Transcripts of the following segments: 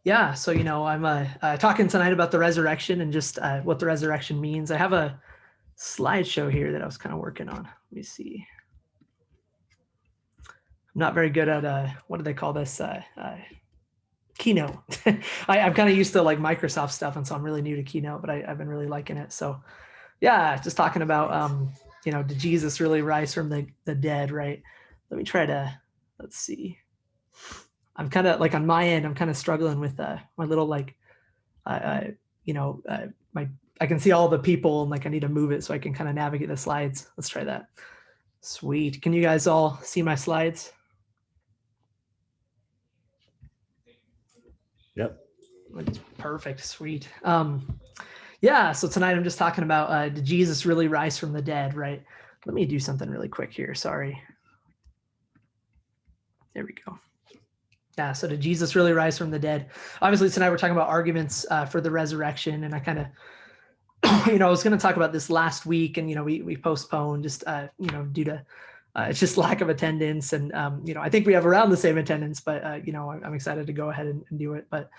Yeah, so I'm talking tonight about the resurrection and just what the resurrection means. I have a slideshow here that I was kind of working on. Let me see. I'm not very good at what do they call this? Keynote. I'm kind of used to like Microsoft stuff, and so I'm really new to Keynote, but I've been really liking it. So yeah, just talking about did Jesus really rise from the dead? Right. Let me try to let's see. I'm kind of like on my end, I'm kind of struggling with my little like my I can see all the people and like I need to move it so I can kind of navigate the slides. Let's try that. Sweet. Can you guys all see my slides? Yep. Perfect. Sweet. Yeah. So tonight I'm just talking about did Jesus really rise from the dead? Right. Let me do something really quick here. Sorry. There we go. Yeah. So did Jesus really rise from the dead? Obviously tonight we're talking about arguments for the resurrection, and I kind of I was going to talk about this last week, and we postponed just due to it's just lack of attendance, and I think we have around the same attendance, but I'm excited to go ahead and do it. But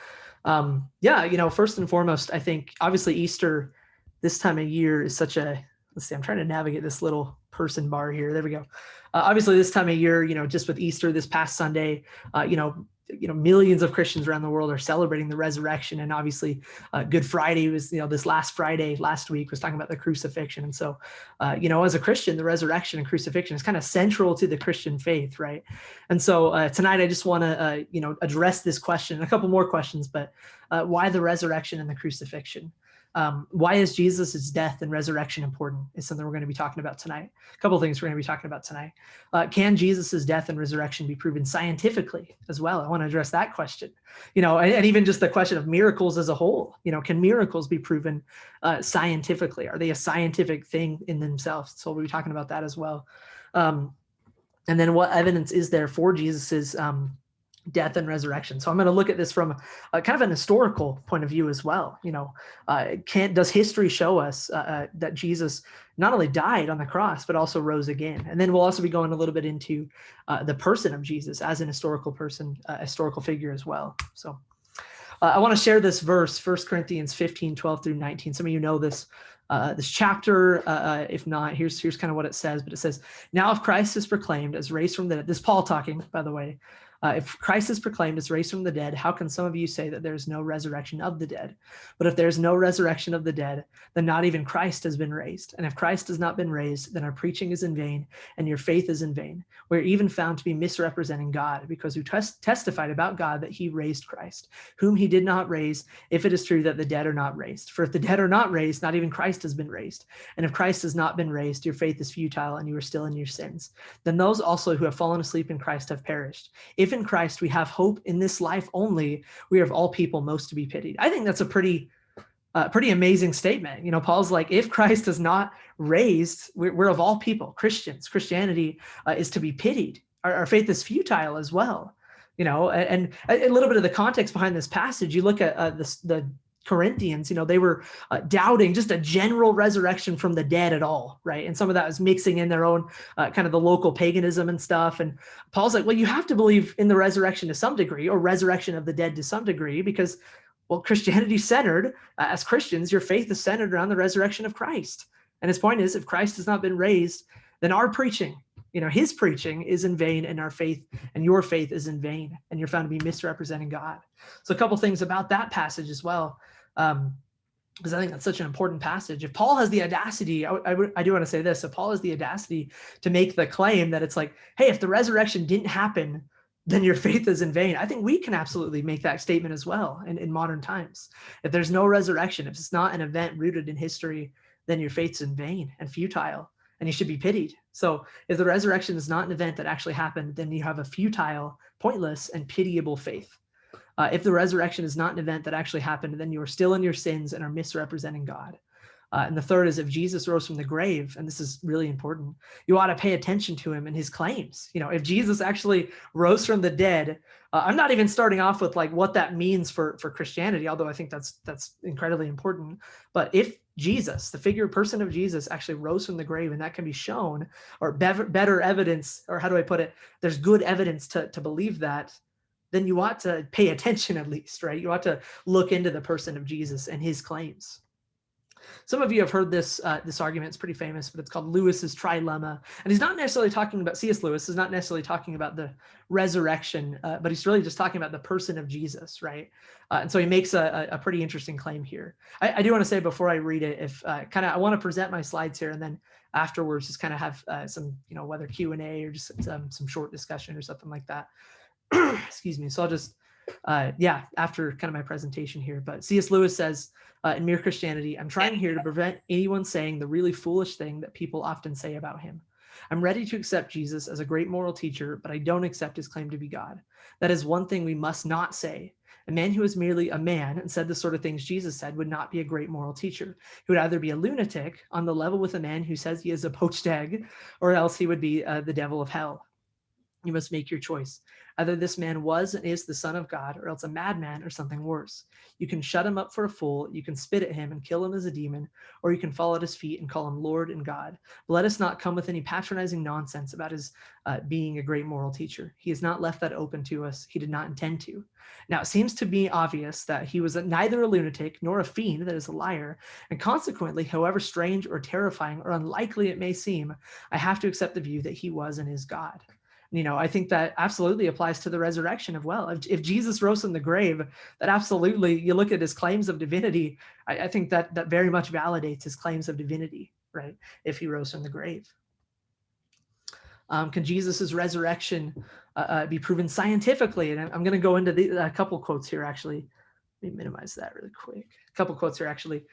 first and foremost, I think obviously Easter this time of year is such a, let's see, I'm trying to navigate this little person bar here. There we go. Obviously this time of year, just with Easter this past Sunday, millions of Christians around the world are celebrating the resurrection. And obviously Good Friday was, this last Friday, last week was talking about the crucifixion. And so, as a Christian, the resurrection and crucifixion is kind of central to the Christian faith, right? And so tonight I just want to, address this question, a couple more questions, but why the resurrection and the crucifixion? Why is Jesus' death and resurrection important is something we're going to be talking about tonight. A couple of things we're going to be talking about tonight. Can Jesus' death and resurrection be proven scientifically as well? I want to address that question, and even just the question of miracles as a whole. Can miracles be proven scientifically? Are they a scientific thing in themselves? So we'll be talking about that as well. And then what evidence is there for Jesus's death and resurrection? So I'm going to look at this from kind of an historical point of view as well. Does history show us that Jesus not only died on the cross, but also rose again? And then we'll also be going a little bit into the person of Jesus as an historical person, historical figure as well. So I want to share this verse, 1 Corinthians 15, 12 through 19. Some of you know this chapter. If not, here's kind of what it says. But it says, now if Christ is proclaimed as raised from the dead, this is Paul talking, by the way. If Christ is proclaimed as raised from the dead, how can some of you say that there's no resurrection of the dead? But if there's no resurrection of the dead, then not even Christ has been raised. And if Christ has not been raised, then our preaching is in vain and your faith is in vain. We're even found to be misrepresenting God, because we testified about God that he raised Christ, whom he did not raise, if it is true that the dead are not raised. For if the dead are not raised, not even Christ has been raised. And if Christ has not been raised, your faith is futile and you are still in your sins. Then those also who have fallen asleep in Christ have perished. If in Christ we have hope in this life only, we are of all people most to be pitied. I think that's a pretty amazing statement. Paul's like, if Christ is not raised, we're of all people, Christians. Christianity is to be pitied. Our faith is futile as well. And a little bit of the context behind this passage, you look at the Corinthians, they were doubting just a general resurrection from the dead at all, right? And some of that was mixing in their own kind of the local paganism and stuff. And Paul's like, well, you have to believe in the resurrection to some degree, or resurrection of the dead to some degree, because, well, Christianity centered, as Christians, your faith is centered around the resurrection of Christ. And his point is, if Christ has not been raised, then our preaching, his preaching is in vain, and our faith and your faith is in vain, and you're found to be misrepresenting God. So a couple things about that passage as well, because I think that's such an important passage. If Paul has the audacity, I do want to say this, if Paul has the audacity to make the claim that it's like, hey, if the resurrection didn't happen, then your faith is in vain, I think we can absolutely make that statement as well in modern times. If there's no resurrection, if it's not an event rooted in history, then your faith's in vain and futile, and you should be pitied. So if the resurrection is not an event that actually happened, then you have a futile, pointless, and pitiable faith. If the resurrection is not an event that actually happened, then you are still in your sins and are misrepresenting God. And the third is, if Jesus rose from the grave, and this is really important, you ought to pay attention to him and his claims. If Jesus actually rose from the dead, I'm not even starting off with like what that means for Christianity, although I think that's incredibly important. But if Jesus, the figure person of Jesus, actually rose from the grave, and that can be shown, or better evidence, or how do I put it? There's good evidence to believe that, then you ought to pay attention at least, right? You ought to look into the person of Jesus and his claims. Some of you have heard this argument. It's pretty famous, but it's called Lewis's trilemma. And he's not necessarily talking about, C.S. Lewis is not necessarily talking about the resurrection, but he's really just talking about the person of Jesus, right? And so he makes a pretty interesting claim here. I do want to say before I read it, if I want to present my slides here, and then afterwards just kind of have some, whether Q&A or just some short discussion or something like that. Excuse me. So I'll just, after kind of my presentation here. But C.S. Lewis says, in Mere Christianity, I'm trying here to prevent anyone saying the really foolish thing that people often say about him. I'm ready to accept Jesus as a great moral teacher, but I don't accept his claim to be God. That is one thing we must not say. A man who is merely a man and said the sort of things Jesus said would not be a great moral teacher. He would either be a lunatic on the level with a man who says he is a poached egg, or else he would be the devil of hell. You must make your choice. Either this man was and is the Son of God, or else a madman or something worse. You can shut him up for a fool, you can spit at him and kill him as a demon, or you can fall at his feet and call him Lord and God. But let us not come with any patronizing nonsense about his being a great moral teacher. He has not left that open to us. He did not intend to. Now, it seems to be obvious that he was neither a lunatic nor a fiend, that is a liar, and consequently, however strange or terrifying or unlikely it may seem, I have to accept the view that he was and is God. I think that absolutely applies to the resurrection as well. If Jesus rose from the grave, that absolutely, you look at his claims of divinity, I think that very much validates his claims of divinity, right? If he rose from the grave. Can Jesus's resurrection be proven scientifically? And I'm going to go into a couple quotes here, actually. Let me minimize that really quick. A couple quotes here, actually.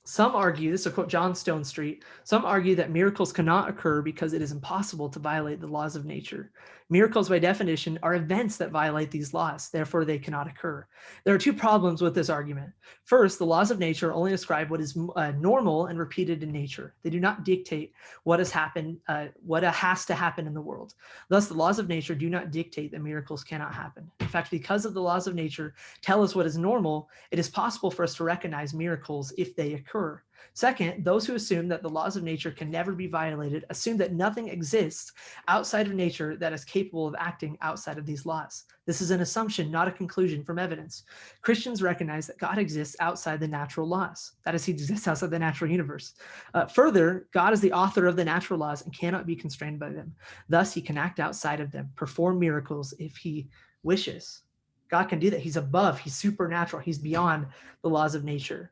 Some argue, this is a quote, John Stone Street, some argue that miracles cannot occur because it is impossible to violate the laws of nature. Miracles, by definition, are events that violate these laws. Therefore, they cannot occur. There are two problems with this argument. First, the laws of nature only describe what is normal and repeated in nature. They do not dictate what has happened, what has to happen in the world. Thus, the laws of nature do not dictate that miracles cannot happen. In fact, because of the laws of nature tell us what is normal, it is possible for us to recognize miracles if they occur. Second, those who assume that the laws of nature can never be violated assume that nothing exists outside of nature that is capable of acting outside of these laws. This is an assumption, not a conclusion from evidence. Christians recognize that God exists outside the natural laws. That is, he exists outside the natural universe. Further, God is the author of the natural laws and cannot be constrained by them. Thus, he can act outside of them, perform miracles if he wishes. God can do that. He's above, he's supernatural, he's beyond the laws of nature.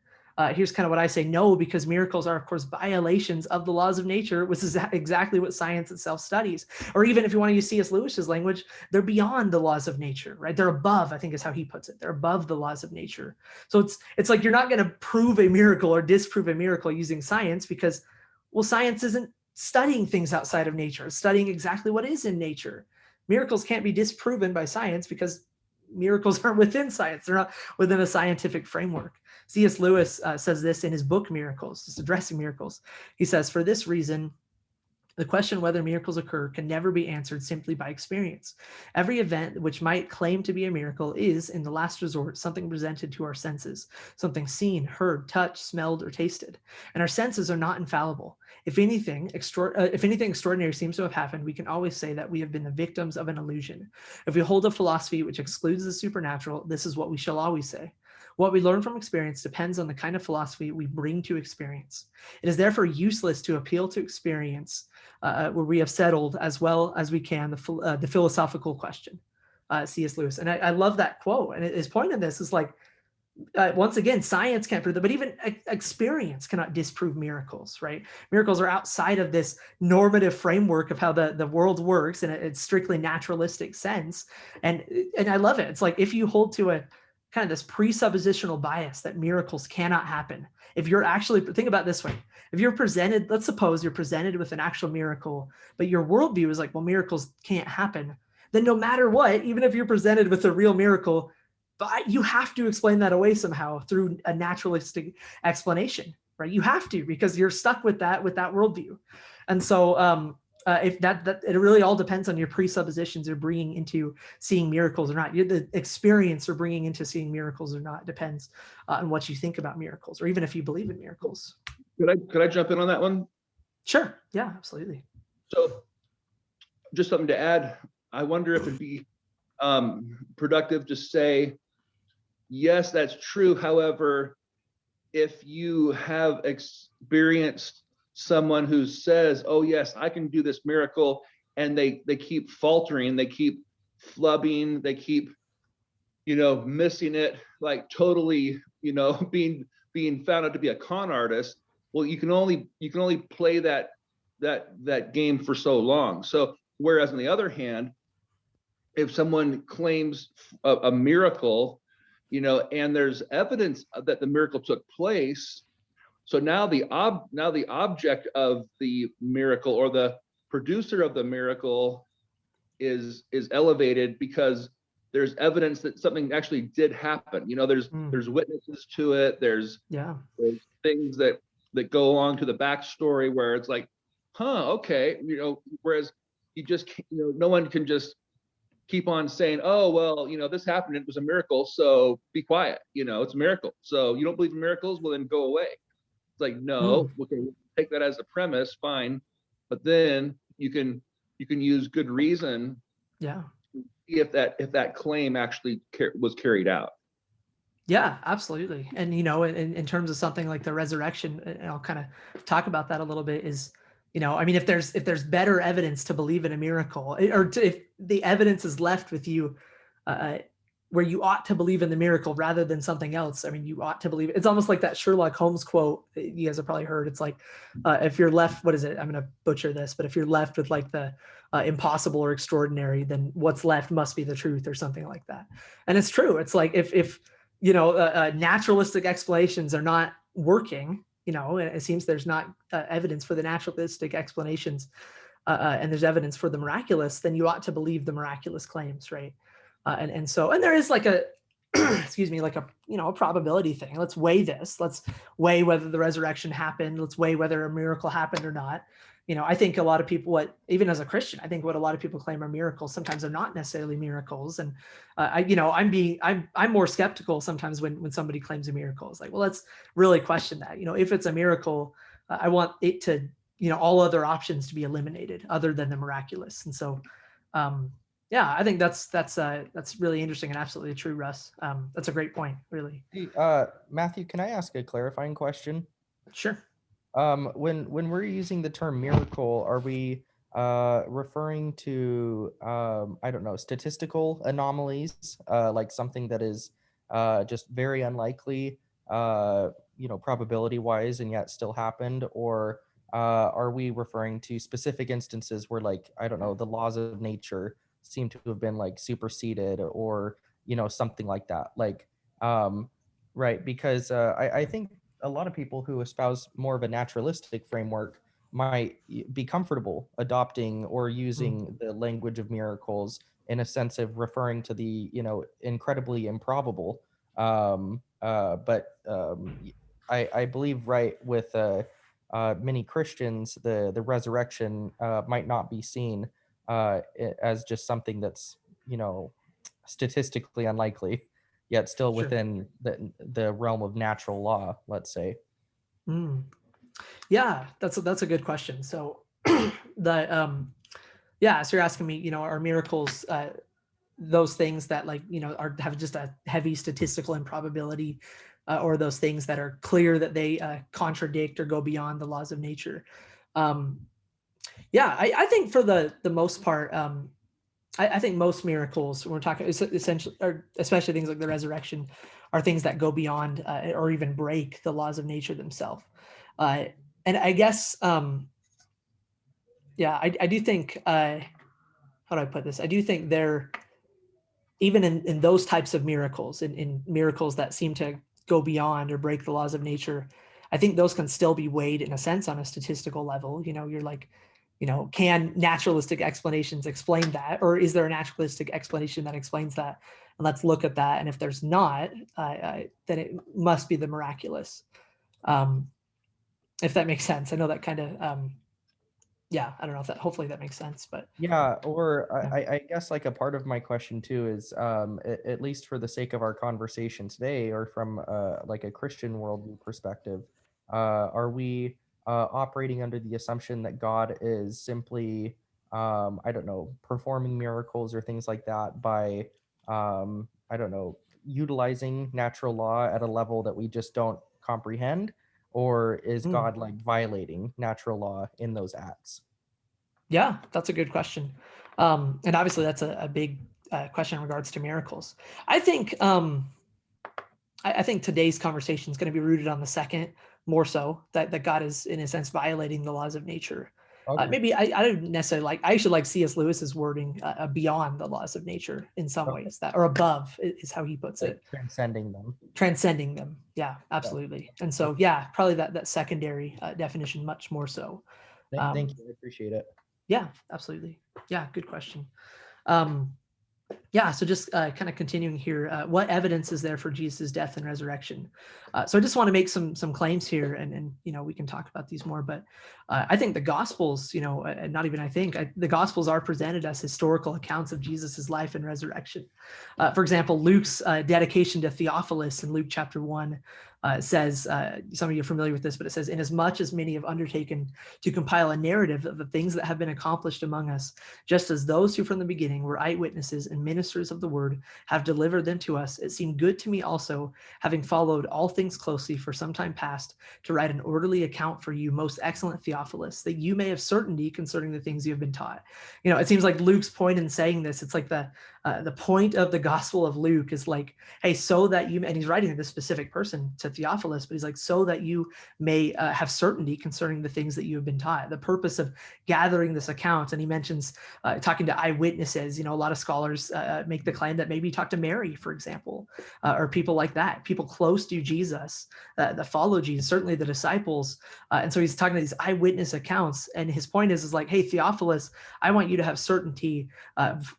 Here's kind of what I say, no, because miracles are, of course, violations of the laws of nature, which is exactly what science itself studies. Or even if you want to use C.S. Lewis's language, they're beyond the laws of nature, right? They're above, I think is how he puts it. They're above the laws of nature. So it's like you're not going to prove a miracle or disprove a miracle using science because, well, science isn't studying things outside of nature. It's studying exactly what is in nature. Miracles can't be disproven by science because miracles aren't within science. They're not within a scientific framework. C.S. Lewis says this in his book, Miracles, just addressing miracles. He says, for this reason, the question whether miracles occur can never be answered simply by experience. Every event which might claim to be a miracle is, in the last resort, something presented to our senses, something seen, heard, touched, smelled, or tasted. And our senses are not infallible. If anything extraordinary seems to have happened, we can always say that we have been the victims of an illusion. If we hold a philosophy which excludes the supernatural, this is what we shall always say. What we learn from experience depends on the kind of philosophy we bring to experience. It is therefore useless to appeal to experience where we have settled as well as we can the philosophical question. C.S. Lewis. And I love that quote. And his point in this is like, once again, science can't prove that, but even experience cannot disprove miracles, right? Miracles are outside of this normative framework of how the world works in a strictly naturalistic sense. And I love it. It's like if you hold to a kind of this presuppositional bias that miracles cannot happen. If you're actually, think about it this way, if you're presented, let's suppose you're presented with an actual miracle, but your worldview is like, well, miracles can't happen. Then no matter what, even if you're presented with a real miracle, but you have to explain that away somehow through a naturalistic explanation, right? You have to, because you're stuck with that worldview. And so if that it really all depends on your presuppositions you're bringing into seeing miracles or not. The experience you're bringing into seeing miracles or not depends on what you think about miracles, or even if you believe in miracles. Could I jump in on that one? Sure. Yeah, absolutely. So just something to add. I wonder if it'd be productive to say, yes, that's true. However, if you have experienced someone who says, oh yes, I can do this miracle, and they keep faltering, they keep flubbing, they keep, missing it, like totally, being found out to be a con artist, well, you can only play that game for so long. So whereas on the other hand, if someone claims a miracle, and there's evidence that the miracle took place, so now the object of the miracle, or the producer of the miracle, is elevated because there's evidence that something actually did happen. There's witnesses to it. There's things that go along to the backstory where it's like, huh, okay, whereas you just, no one can just keep on saying, oh, well, this happened, it was a miracle, so be quiet, it's a miracle. So you don't believe in miracles? Well, then go away. It's like, no, okay, take that as a premise, fine, but then you can use good reason, if that claim actually was carried out. Yeah, absolutely. And in terms of something like the resurrection, and I'll kind of talk about that a little bit, is, I mean, if there's better evidence to believe in a miracle, if the evidence is left with you, where you ought to believe in the miracle rather than something else, I mean, you ought to believe it. It's almost like that Sherlock Holmes quote that you guys have probably heard. It's like, if you're left, what is it? I'm going to butcher this, but if you're left with like the impossible or extraordinary, then what's left must be the truth, or something like that. And it's true. It's like if naturalistic explanations are not working, it seems there's not evidence for the naturalistic explanations, and there's evidence for the miraculous, then you ought to believe the miraculous claims, right? And there is like a excuse me, like a probability thing. Let's weigh this. Let's weigh whether the resurrection happened. Let's weigh whether a miracle happened or not. I think a lot of people, even as a Christian, I think what a lot of people claim are miracles sometimes are not necessarily miracles. And I'm more skeptical sometimes when somebody claims a miracle. It's like, well, let's really question that. If it's a miracle, I want it to, all other options to be eliminated other than the miraculous. And so, yeah, I think that's really interesting and absolutely true, Russ. That's a great point, really. Hey, Matthew, can I ask a clarifying question? Sure. When we're using the term miracle, are we referring to I don't know, statistical anomalies, like something that is just very unlikely, probability wise, and yet still happened, or are we referring to specific instances where, like, I don't know, the laws of nature seem to have been like superseded, or something like that, like right? Because I think a lot of people who espouse more of a naturalistic framework might be comfortable adopting or using the language of miracles in a sense of referring to the incredibly improbable. But I believe, right, with many Christians, the resurrection might not be seen as just something that's statistically unlikely, yet still Sure. within the realm of natural law, let's say. Yeah, that's a good question. So so you're asking me, are miracles those things that, like, have just a heavy statistical improbability, or those things that are clear that they contradict or go beyond the laws of nature? Yeah, I think for the most part, I think most miracles, when we're talking essentially, or especially things like the resurrection, are things that go beyond or even break the laws of nature themselves. And I guess, yeah, I do think, how do I put this? I do think they're, even in those types of miracles, in miracles that seem to go beyond or break the laws of nature, I think those can still be weighed in a sense on a statistical level. You're like, can naturalistic explanations explain that? Or is there a naturalistic explanation that explains that? And let's look at that. And if there's not, then it must be the miraculous. If that makes sense. I know that kind of, yeah, I don't know if that, hopefully that makes sense, but Yeah, or yeah. I guess like a part of my question too is, at least for the sake of our conversation today, or from like a Christian worldview perspective, are we operating under the assumption that God is simply I don't know, performing miracles or things like that by, I don't know, utilizing natural law at a level that we just don't comprehend? Or is Mm. God like violating natural law in those acts? Yeah, that's a good question. And obviously that's a big question in regards to miracles. I think I think today's conversation is going to be rooted on the second more so, that God is in a sense violating the laws of nature. Okay. Maybe I don't necessarily like, I should like C.S. Lewis's wording, beyond the laws of nature in some Okay. ways, that or above is how he puts Like it. transcending them. Transcending them. Yeah, Yeah. absolutely. And so, Okay. yeah, probably that secondary definition much more so. Thank Um, you. I appreciate it. yeah, absolutely. Yeah, good question. Um, yeah, so just kind of continuing here, what evidence is there for Jesus' death and resurrection? So I just want to make some claims here, and we can talk about these more. But I think the Gospels, and not even the Gospels are presented as historical accounts of Jesus' life and resurrection. For example, Luke's dedication to Theophilus in Luke chapter 1 says, some of you are familiar with this, but it says, "Inasmuch as many have undertaken to compile a narrative of the things that have been accomplished among us, just as those who from the beginning were eyewitnesses and ministers of the word have delivered them to us, it seemed good to me also, having followed all things closely for some time past, to write an orderly account for you, most excellent Theophilus, that you may have certainty concerning the things you have been taught." It seems like Luke's point in saying this, it's like the point of the Gospel of Luke is like, hey, so that you, and he's writing to this specific person, to Theophilus, but he's like, so that you may have certainty concerning the things that you have been taught. The purpose of gathering this account, and he mentions talking to eyewitnesses. A lot of scholars make the claim that maybe he talked to Mary, for example, or people like that, people close to Jesus that follow Jesus, certainly the disciples. And so he's talking to these eyewitness accounts. And his point is like, hey, Theophilus, I want you to have certainty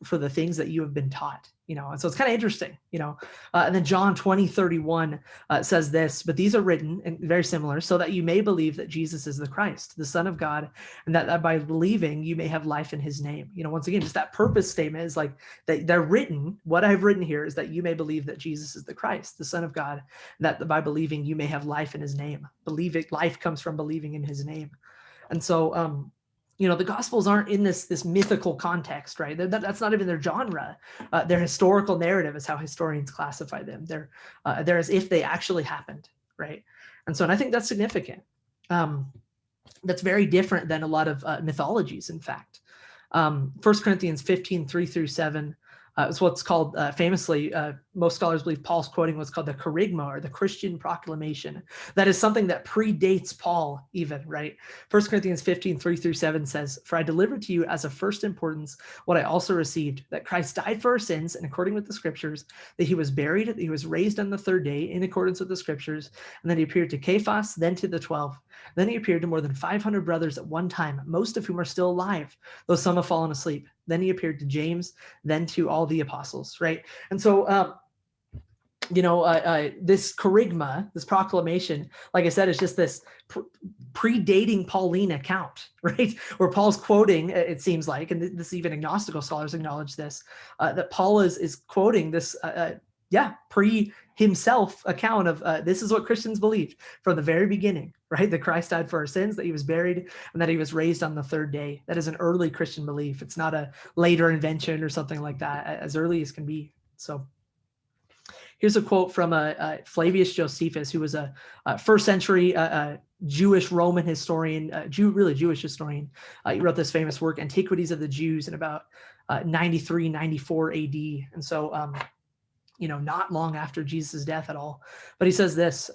for the things that you have been taught. And so it's kind of interesting, and then John 20:31 says this, "But these are written," and very similar, "so that you may believe that Jesus is the Christ, the Son of God, and that by believing you may have life in his name." Once again, just that purpose statement is like that they're written. What I've written here is that you may believe that Jesus is the Christ, the Son of God, and that by believing you may have life in his name. Life comes from believing in his name. And so, the Gospels aren't in this mythical context, right? That's not even their genre. Their historical narrative is how historians classify them. They're as if they actually happened, right? And I think that's significant. That's very different than a lot of mythologies, in fact. 1 Corinthians 15:3-7 is what's called famously, most scholars believe Paul's quoting what's called the kerygma, or the Christian proclamation. That is something that predates Paul even, right? 1 Corinthians 15:3-7 says, "For I delivered to you as of first importance what I also received, that Christ died for our sins in according with the scriptures, that he was buried, that he was raised on the third day in accordance with the scriptures, and then he appeared to Cephas, then to the 12. Then he appeared to more than 500 brothers at one time, most of whom are still alive, though some have fallen asleep. Then he appeared to James, then to all the apostles," right? And so, this kerygma, this proclamation, like I said, is just this predating Pauline account, right? Where Paul's quoting, it seems like, and this even agnostical scholars acknowledge this, that Paul is quoting this, pre himself account of this is what Christians believed from the very beginning, right? That Christ died for our sins, that he was buried, and that he was raised on the third day. That is an early Christian belief. It's not a later invention or something like that, as early as can be. So here's a quote from Flavius Josephus, who was a first century Jewish Roman historian, Jewish historian. He wrote this famous work, Antiquities of the Jews, in about 93, 94 AD. And so, not long after Jesus' death at all. But he says this,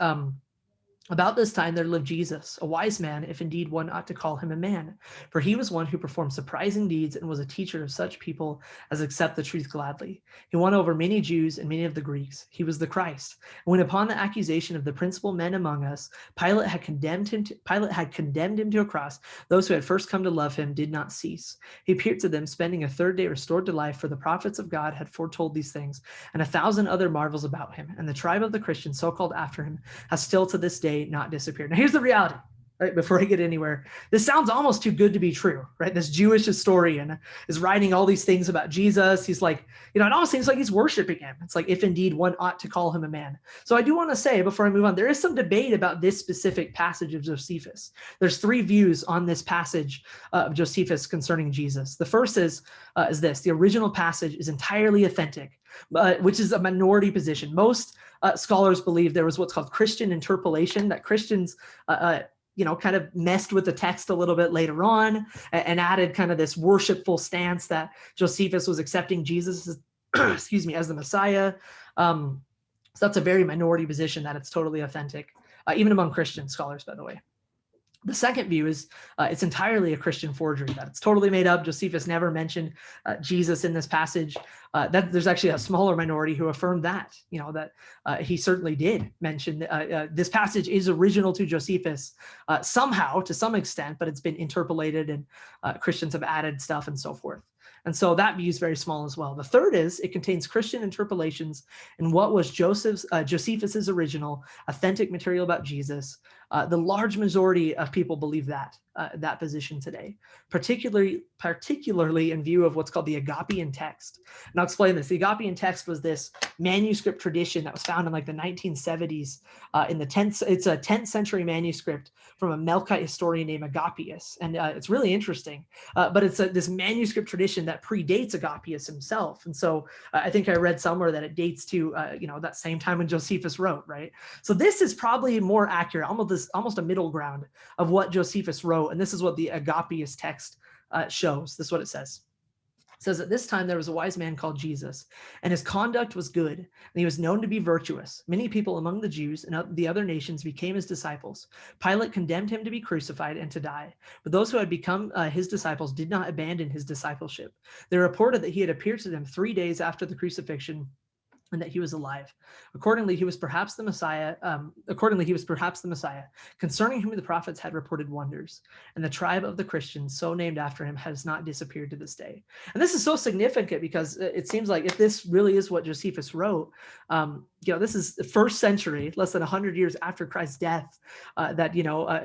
"About this time there lived Jesus, a wise man, if indeed one ought to call him a man. For he was one who performed surprising deeds and was a teacher of such people as accept the truth gladly. He won over many Jews and many of the Greeks. He was the Christ. And when upon the accusation of the principal men among us, Pilate had condemned him to a cross, those who had first come to love him did not cease. He appeared to them, spending a third day restored to life, for the prophets of God had foretold these things, and 1,000 other marvels about him. And the tribe of the Christians, so called after him, has still to this day not disappeared." Now here's the reality. right, before I get anywhere, this sounds almost too good to be true, right? This Jewish historian is writing all these things about Jesus. He's like, it almost seems like he's worshiping him. It's like, if indeed one ought to call him a man. So I do want to say, before I move on, there is some debate about this specific passage of Josephus. There's three views on this passage of Josephus concerning Jesus. The first is this: the original passage is entirely authentic, which is a minority position. Most scholars believe there was what's called Christian interpolation, that Christians kind of messed with the text a little bit later on and added kind of this worshipful stance that Josephus was accepting Jesus as, as the Messiah. So that's a very minority position, that it's totally authentic, even among Christian scholars, by the way. The second view is it's entirely a Christian forgery, that it's totally made up. Josephus never mentioned Jesus in this passage. That there's actually a smaller minority who affirmed that, that he certainly did mention this passage is original to Josephus somehow, to some extent, but it's been interpolated and Christians have added stuff and so forth. And so that view is very small as well. The third is it contains Christian interpolations in what was Josephus's original authentic material about Jesus. The large majority of people believe that position today, particularly in view of what's called the Agapean text. And I'll explain this. The Agapean text was this manuscript tradition that was found in like the 1970s in the 10th. It's a 10th century manuscript from a Melkite historian named Agapius. And it's really interesting, but it's this manuscript tradition that predates Agapius himself. And so I think I read somewhere that it dates to, that same time when Josephus wrote, right? So this is probably more accurate, almost a middle ground of what Josephus wrote. And this is what the Agapius text shows. This is what it says. It says, at this time there was a wise man called Jesus, and his conduct was good, and he was known to be virtuous. Many people among the Jews and the other nations became his disciples. Pilate condemned him to be crucified and to die, but those who had become his disciples did not abandon his discipleship. They reported that he had appeared to them 3 days after the crucifixion, and that he was alive. Accordingly, he was perhaps the Messiah. Concerning whom the prophets had reported wonders. And the tribe of the Christians, so named after him, has not disappeared to this day. And this is so significant because it seems like if this really is what Josephus wrote, this is the first century, less than 100 years after Christ's death, that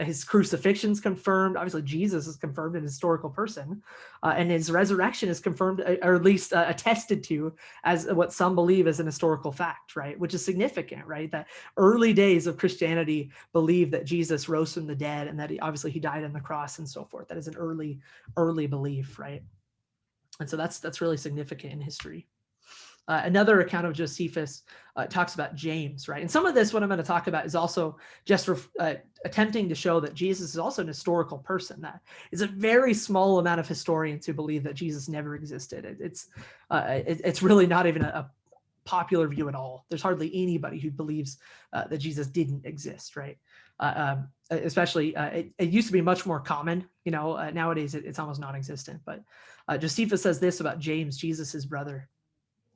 his crucifixion's confirmed. Obviously, Jesus is confirmed, an historical person, and his resurrection is confirmed, or at least attested to, as what some believe is an historical fact, right? Which is significant, right? That early days of Christianity believed that Jesus rose from the dead and that he died on the cross and so forth. That is an early belief, right? And so that's really significant in history. Another account of Josephus talks about James, right? And some of this, what I'm going to talk about, is also just attempting to show that Jesus is also an historical person. That is a very small amount of historians who believe that Jesus never existed. It's really not even a popular view at all. There's hardly anybody who believes that Jesus didn't exist, right? Especially, it used to be much more common. Nowadays it's almost non-existent. But Josephus says this about James, Jesus's brother.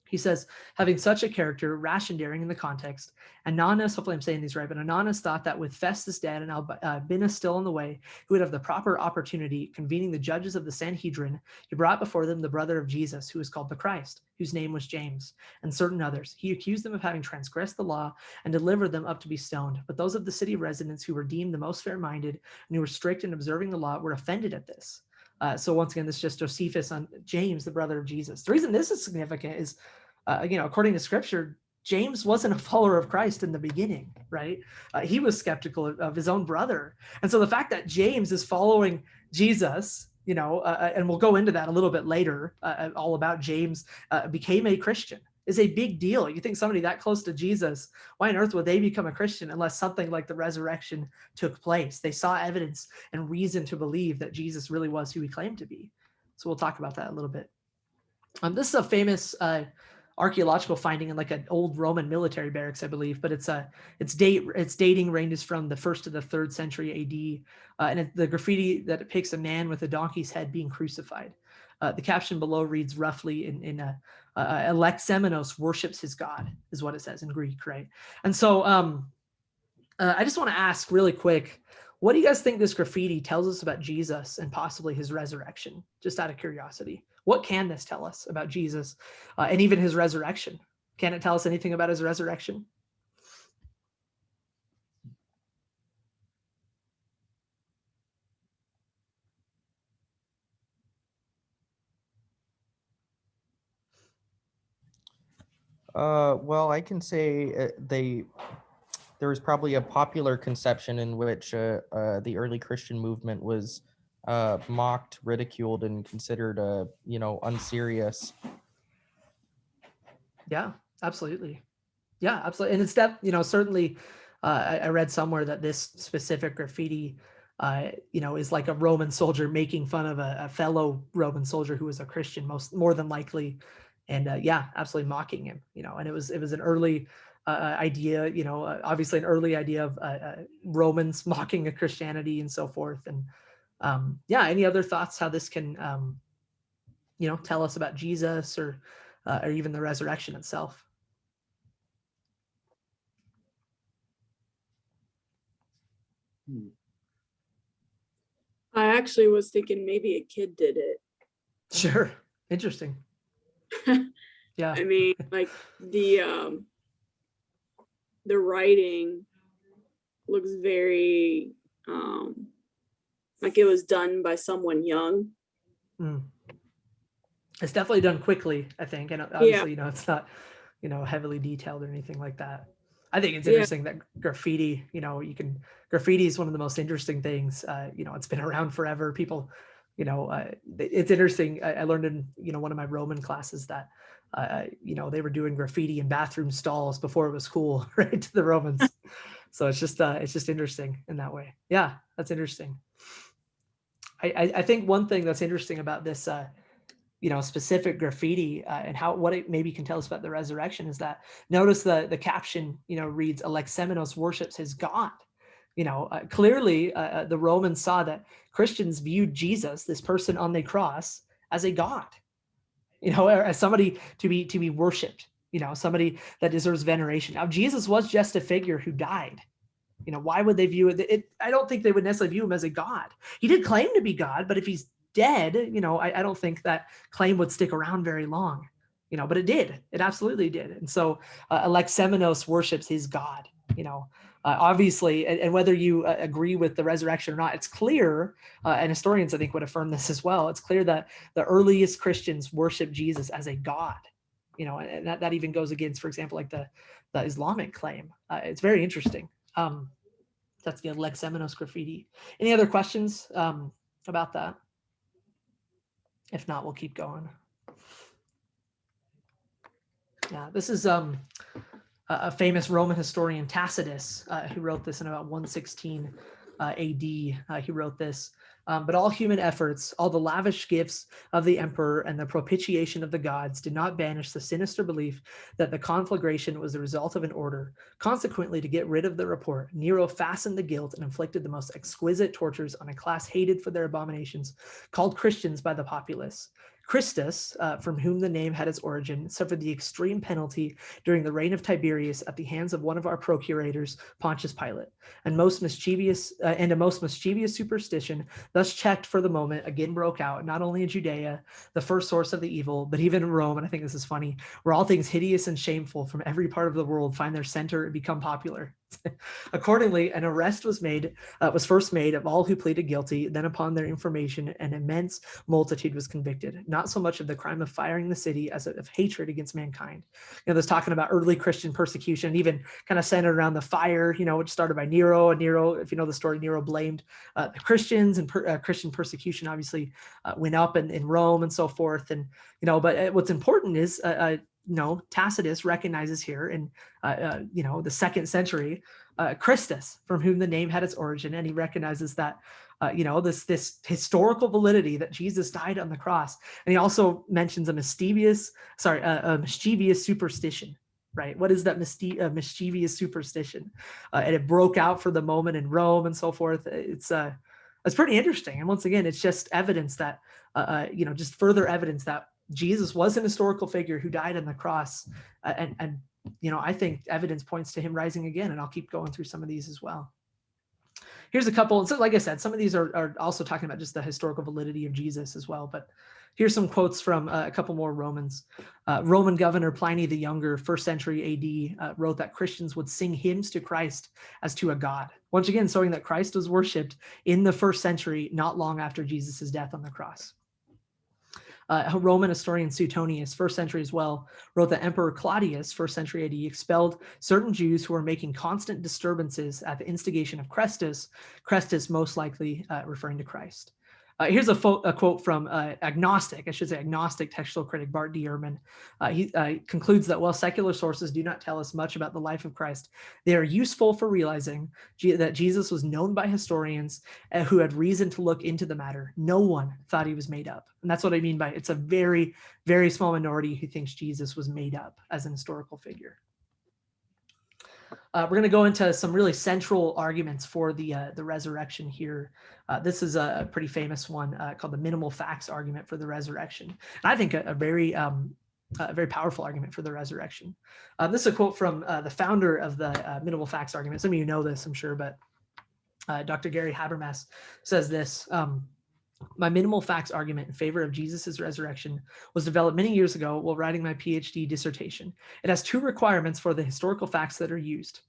He says, having such a character, rash and daring in the context, Ananus, hopefully I'm saying these right, but Ananus thought that with Festus dead and Albinus still on the way, he would have the proper opportunity, convening the judges of the Sanhedrin, he brought before them the brother of Jesus, who was called the Christ, whose name was James, and certain others. He accused them of having transgressed the law and delivered them up to be stoned. But those of the city residents who were deemed the most fair-minded and who were strict in observing the law were offended at this. So once again, this is just Josephus on James, the brother of Jesus. The reason this is significant is, according to scripture, James wasn't a follower of Christ in the beginning, right? He was skeptical of his own brother. And so the fact that James is following Jesus, and we'll go into that a little bit later, all about James became a Christian, is a big deal. You think somebody that close to Jesus, why on earth would they become a Christian unless something like the resurrection took place? They saw evidence and reason to believe that Jesus really was who he claimed to be. So we'll talk about that a little bit. This is a famous archaeological finding in like an old Roman military barracks, I believe, but its dating ranges from the 1st to the 3rd century AD, and the graffiti that depicts a man with a donkey's head being crucified. The caption below reads roughly in Alexamenos worships his God, is what it says in Greek, right? And so I just want to ask really quick, what do you guys think this graffiti tells us about Jesus and possibly his resurrection? Just out of curiosity. What can this tell us about Jesus and even his resurrection? Can it tell us anything about his resurrection? Well, I can say there was probably a popular conception in which the early Christian movement was mocked, ridiculed, and considered, unserious. Yeah, absolutely. Yeah, absolutely. And it's certainly, I read somewhere that this specific graffiti, is like a Roman soldier making fun of a fellow Roman soldier who was a Christian, more than likely, and yeah, absolutely mocking him. And it was an early idea, obviously an early idea of Romans mocking a Christianity and so forth. And yeah, any other thoughts how this can, tell us about Jesus or even the resurrection itself? I actually was thinking maybe a kid did it. Sure. Interesting. Yeah. I mean, like the writing looks very like it was done by someone young. Mm. It's definitely done quickly, I think. And obviously, it's not, heavily detailed or anything like that. I think it's interesting that graffiti, graffiti is one of the most interesting things. It's been around forever. People, it's interesting. I learned in, one of my Roman classes that, they were doing graffiti in bathroom stalls before it was cool, right, to the Romans. So it's just interesting in that way. Yeah, that's interesting. I think one thing that's interesting about this, specific graffiti and what it maybe can tell us about the resurrection is that notice the caption, reads Alexamenos worships his God. Clearly the Romans saw that Christians viewed Jesus, this person on the cross, as a God, or as somebody to be worshipped, somebody that deserves veneration. Now, Jesus was just a figure who died. Why would they view it? I don't think they would necessarily view him as a God. He did claim to be God, but if he's dead, I don't think that claim would stick around very long, but it did. It absolutely did. And so Alexamenos worships his God, obviously, and whether you agree with the resurrection or not, it's clear, and historians, I think, would affirm this as well. It's clear that the earliest Christians worship Jesus as a God, and that even goes against, for example, like the Islamic claim. It's very interesting. That's the Alexamenos graffiti. Any other questions about that? If not, we'll keep going. Yeah, this is a famous Roman historian, Tacitus, who wrote this in about 116 AD. He wrote this. But all human efforts, all the lavish gifts of the emperor and the propitiation of the gods did not banish the sinister belief that the conflagration was the result of an order. Consequently, to get rid of the report, Nero fastened the guilt and inflicted the most exquisite tortures on a class hated for their abominations, called Christians by the populace. Christus, from whom the name had its origin, suffered the extreme penalty during the reign of Tiberius at the hands of one of our procurators, Pontius Pilate, and a most mischievous superstition, thus checked for the moment, again broke out, not only in Judea, the first source of the evil, but even in Rome, and I think this is funny, where all things hideous and shameful from every part of the world find their center and become popular. Accordingly, an arrest was first made of all who pleaded guilty. Then, upon their information, an immense multitude was convicted, not so much of the crime of firing the city as of hatred against mankind. This talking about early Christian persecution, even kind of centered around the fire, which started by Nero. And Nero, if you know the story, Nero blamed the Christians, and Christian persecution obviously went up in Rome and so forth. And but what's important is Tacitus recognizes here in the 2nd century Christus, from whom the name had its origin, and he recognizes that this historical validity that Jesus died on the cross. And he also mentions a mischievous superstition. Right? What is that mischievous superstition? And it broke out for the moment in Rome and so forth. It's pretty interesting. And once again, it's just evidence that just further evidence that Jesus was an historical figure who died on the cross, and I think evidence points to him rising again, and I'll keep going through some of these as well. Here's a couple. So like I said, some of these are also talking about just the historical validity of Jesus as well, but here's some quotes from a couple more Romans. Roman governor Pliny the Younger, 1st century AD, wrote that Christians would sing hymns to Christ as to a god. Once again, showing that Christ was worshipped in the 1st century, not long after Jesus' death on the cross. Roman historian Suetonius, 1st century as well, wrote that Emperor Claudius, 1st century AD, expelled certain Jews who were making constant disturbances at the instigation of Chrestus most likely referring to Christ. Here's a quote from agnostic textual critic Bart D. Ehrman. He concludes that while secular sources do not tell us much about the life of Christ, they are useful for realizing that Jesus was known by historians who had reason to look into the matter. No one thought he was made up. And that's what I mean by it's a very, very small minority who thinks Jesus was made up as an historical figure. We're going to go into some really central arguments for the resurrection here. This is a pretty famous one called the minimal facts argument for the resurrection. And I think a very powerful argument for the resurrection. This is a quote from the founder of the minimal facts argument. Some of you know this, I'm sure, but Dr. Gary Habermas says this. My minimal facts argument in favor of Jesus' resurrection was developed many years ago while writing my PhD dissertation. It has 2 requirements for the historical facts that are used.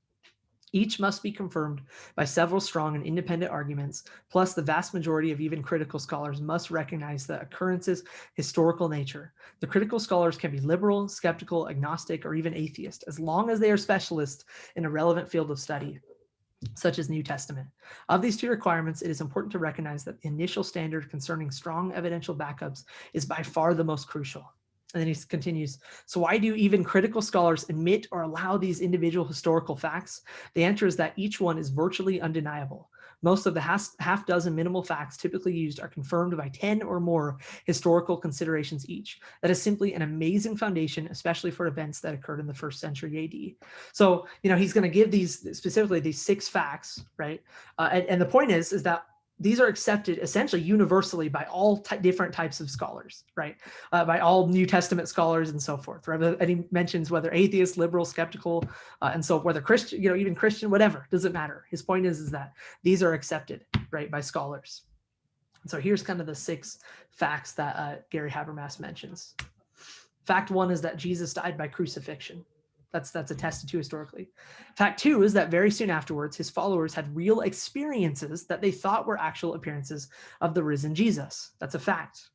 Each must be confirmed by several strong and independent arguments, plus the vast majority of even critical scholars must recognize the occurrence's historical nature. The critical scholars can be liberal, skeptical, agnostic, or even atheist, as long as they are specialists in a relevant field of study, such as New Testament. Of these 2 requirements, it is important to recognize that the initial standard concerning strong evidential backups is by far the most crucial. And then he continues, so why do even critical scholars admit or allow these individual historical facts? The answer is that each one is virtually undeniable. Most of the half dozen minimal facts typically used are confirmed by 10 or more historical considerations each. That is simply an amazing foundation, especially for events that occurred in the 1st century AD. So, he's going to give specifically these 6 facts, right? And the point is that these are accepted essentially universally by all different types of scholars, right? By all New Testament scholars and so forth, right? And he mentions whether atheist, liberal, skeptical, and so whether Christian, even Christian, whatever, doesn't matter. His point is that these are accepted, right, by scholars. And so here's kind of the 6 facts that Gary Habermas mentions. Fact 1 is that Jesus died by crucifixion. That's attested to historically. Fact 2 is that very soon afterwards, his followers had real experiences that they thought were actual appearances of the risen Jesus. That's a fact.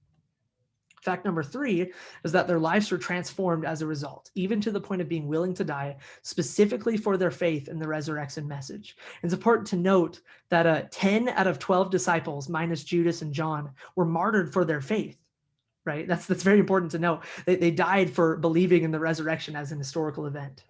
Fact number 3 is that their lives were transformed as a result, even to the point of being willing to die specifically for their faith in the resurrection message. It's important to note that 10 out of 12 disciples, minus Judas and John, were martyred for their faith. Right? That's very important to know. They died for believing in the resurrection as an historical event.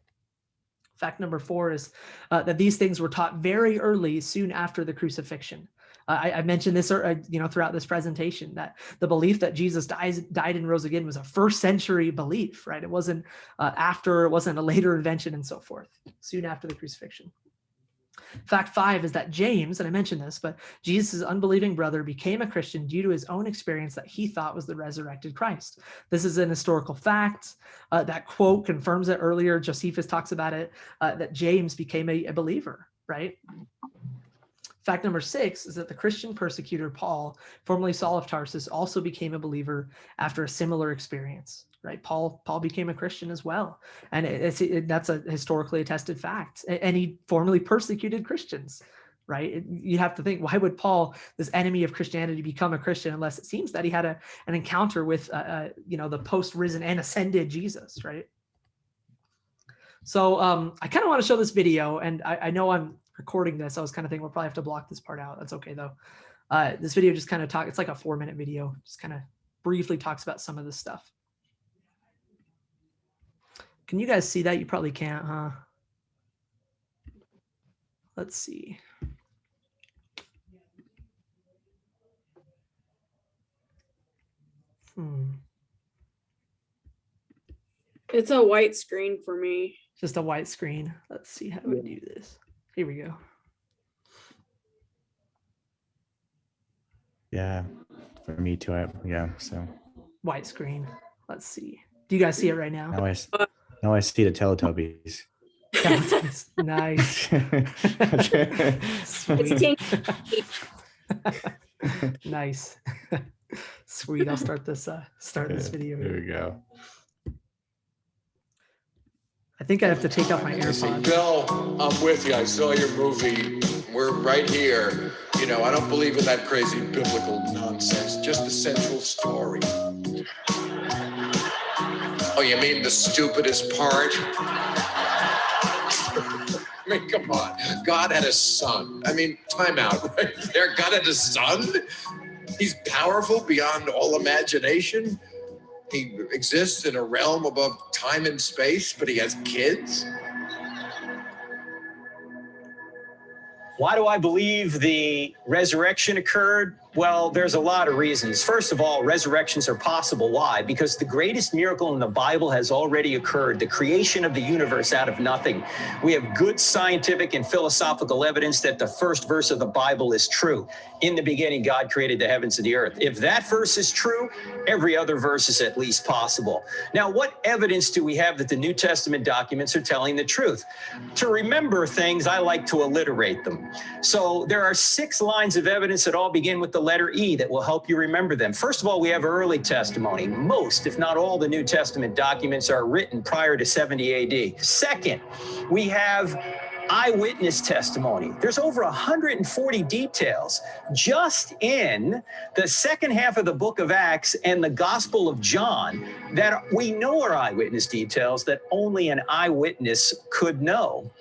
Fact number 4 is that these things were taught very early, soon after the crucifixion. I mentioned this, throughout this presentation, that the belief that Jesus died and rose again was a 1st century belief, right? It wasn't it wasn't a later invention and so forth, soon after the crucifixion. Fact 5 is that James, and I mentioned this, but Jesus' unbelieving brother became a Christian due to his own experience that he thought was the resurrected Christ. This is an historical fact. That quote confirms it earlier. Josephus talks about it, that James became a believer, right? Fact number 6 is that the Christian persecutor Paul, formerly Saul of Tarsus, also became a believer after a similar experience. Right, Paul became a Christian as well, and that's a historically attested fact. And he formerly persecuted Christians, right? You have to think, why would Paul, this enemy of Christianity, become a Christian unless it seems that he had an encounter with, the post-risen and ascended Jesus, right? So I kind of want to show this video, and I know I'm recording this. I was kind of thinking we'll probably have to block this part out. That's okay though. This video just kind of it's like a 4-minute video, just kind of briefly talks about some of this stuff. Can you guys see that? You probably can't, huh? Let's see. It's a white screen for me. Just a white screen. Let's see how we do this. Here we go. Yeah, for me too. So white screen. Let's see. Do you guys see it right now? Now I see the Teletubbies. Nice. Sweet. Nice. Sweet. I'll start this video. There we go. I think I have to take off my AirPods. Bill, I'm with you. I saw your movie. We're right here. I don't believe in that crazy biblical nonsense. Just the central story. Oh, you mean the stupidest part? I mean, come on. God had a son. I mean, time out right there. God had a son? He's powerful beyond all imagination. He exists in a realm above time and space, but he has kids? Why do I believe the resurrection occurred? Well, there's a lot of reasons. First of all, resurrections are possible. Why? Because the greatest miracle in the Bible has already occurred, the creation of the universe out of nothing. We have good scientific and philosophical evidence that the first verse of the Bible is true. In the beginning, God created the heavens and the earth. If that verse is true, every other verse is at least possible. Now, what evidence do we have that the New Testament documents are telling the truth? To remember things, I like to alliterate them. So there are 6 lines of evidence that all begin with the letter E that will help you remember them. First of all, we have early testimony. Most, if not all, the New Testament documents are written prior to 70 AD. Second, we have eyewitness testimony. There's over 140 details just in the second half of the book of Acts and the Gospel of John that we know are eyewitness details that only an eyewitness could know.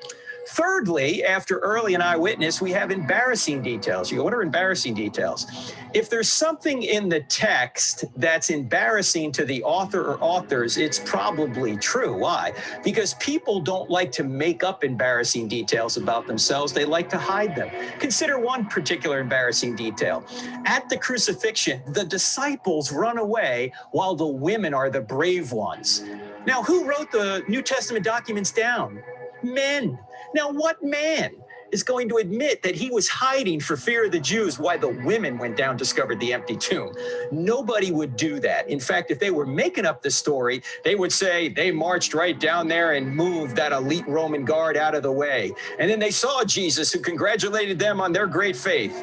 Thirdly, after early and eyewitness, we have embarrassing details. You go, what are embarrassing details? If there's something in the text that's embarrassing to the author or authors, it's probably true. Why? Because people don't like to make up embarrassing details about themselves. They like to hide them. Consider one particular embarrassing detail. At the crucifixion, the disciples run away while the women are the brave ones. Now, who wrote the New Testament documents down? Men. Now, what man is going to admit that he was hiding for fear of the Jews while the women went down and discovered the empty tomb? Nobody would do that. In fact, if they were making up the story, they would say they marched right down there and moved that elite Roman guard out of the way. And then they saw Jesus, who congratulated them on their great faith.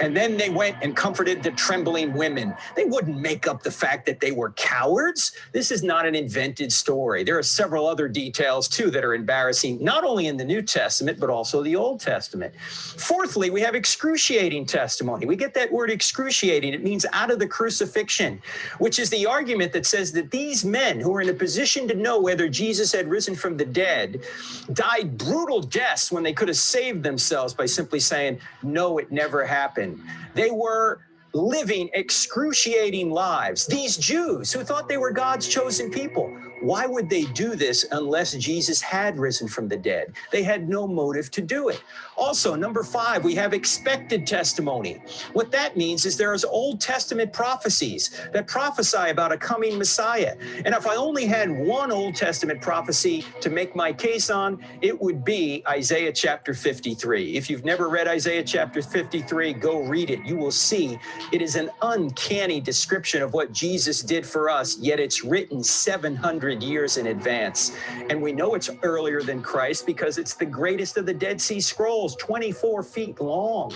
And then they went and comforted the trembling women. They wouldn't make up the fact that they were cowards. This is not an invented story. There are several other details, too, that are embarrassing, not only in the New Testament, but also the Old Testament. Fourthly, we have excruciating testimony. We get that word excruciating. It means out of the crucifixion, which is the argument that says that these men who were in a position to know whether Jesus had risen from the dead died brutal deaths when they could have saved themselves by simply saying, no, it never happened. They were living excruciating lives. These Jews who thought they were God's chosen people, why would they do this unless Jesus had risen from the dead? They had no motive to do it. Also, number 5, we have expected testimony. What that means is there's Old Testament prophecies that prophesy about a coming Messiah. And if I only had one Old Testament prophecy to make my case on, it would be Isaiah chapter 53. If you've never read Isaiah chapter 53, go read it. You will see it is an uncanny description of what Jesus did for us, yet it's written 700 years in advance. And we know it's earlier than Christ because it's the greatest of the Dead Sea Scrolls, 24 feet long.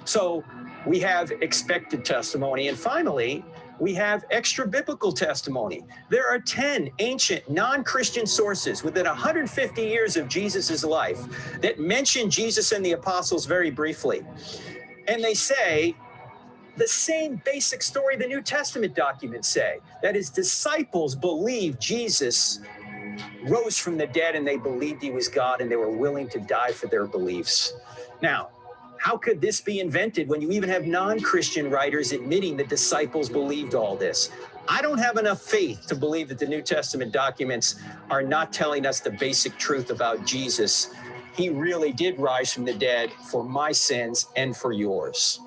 So we have expected testimony. And finally, we have extra biblical testimony. There are 10 ancient non-Christian sources within 150 years of Jesus's life that mention Jesus and the apostles very briefly. And they say the same basic story the New Testament documents say, that his disciples believed Jesus rose from the dead and they believed he was God and they were willing to die for their beliefs. Now, how could this be invented when you even have non-Christian writers admitting the disciples believed all this? I don't have enough faith to believe that the New Testament documents are not telling us the basic truth about Jesus. He really did rise from the dead for my sins and for yours.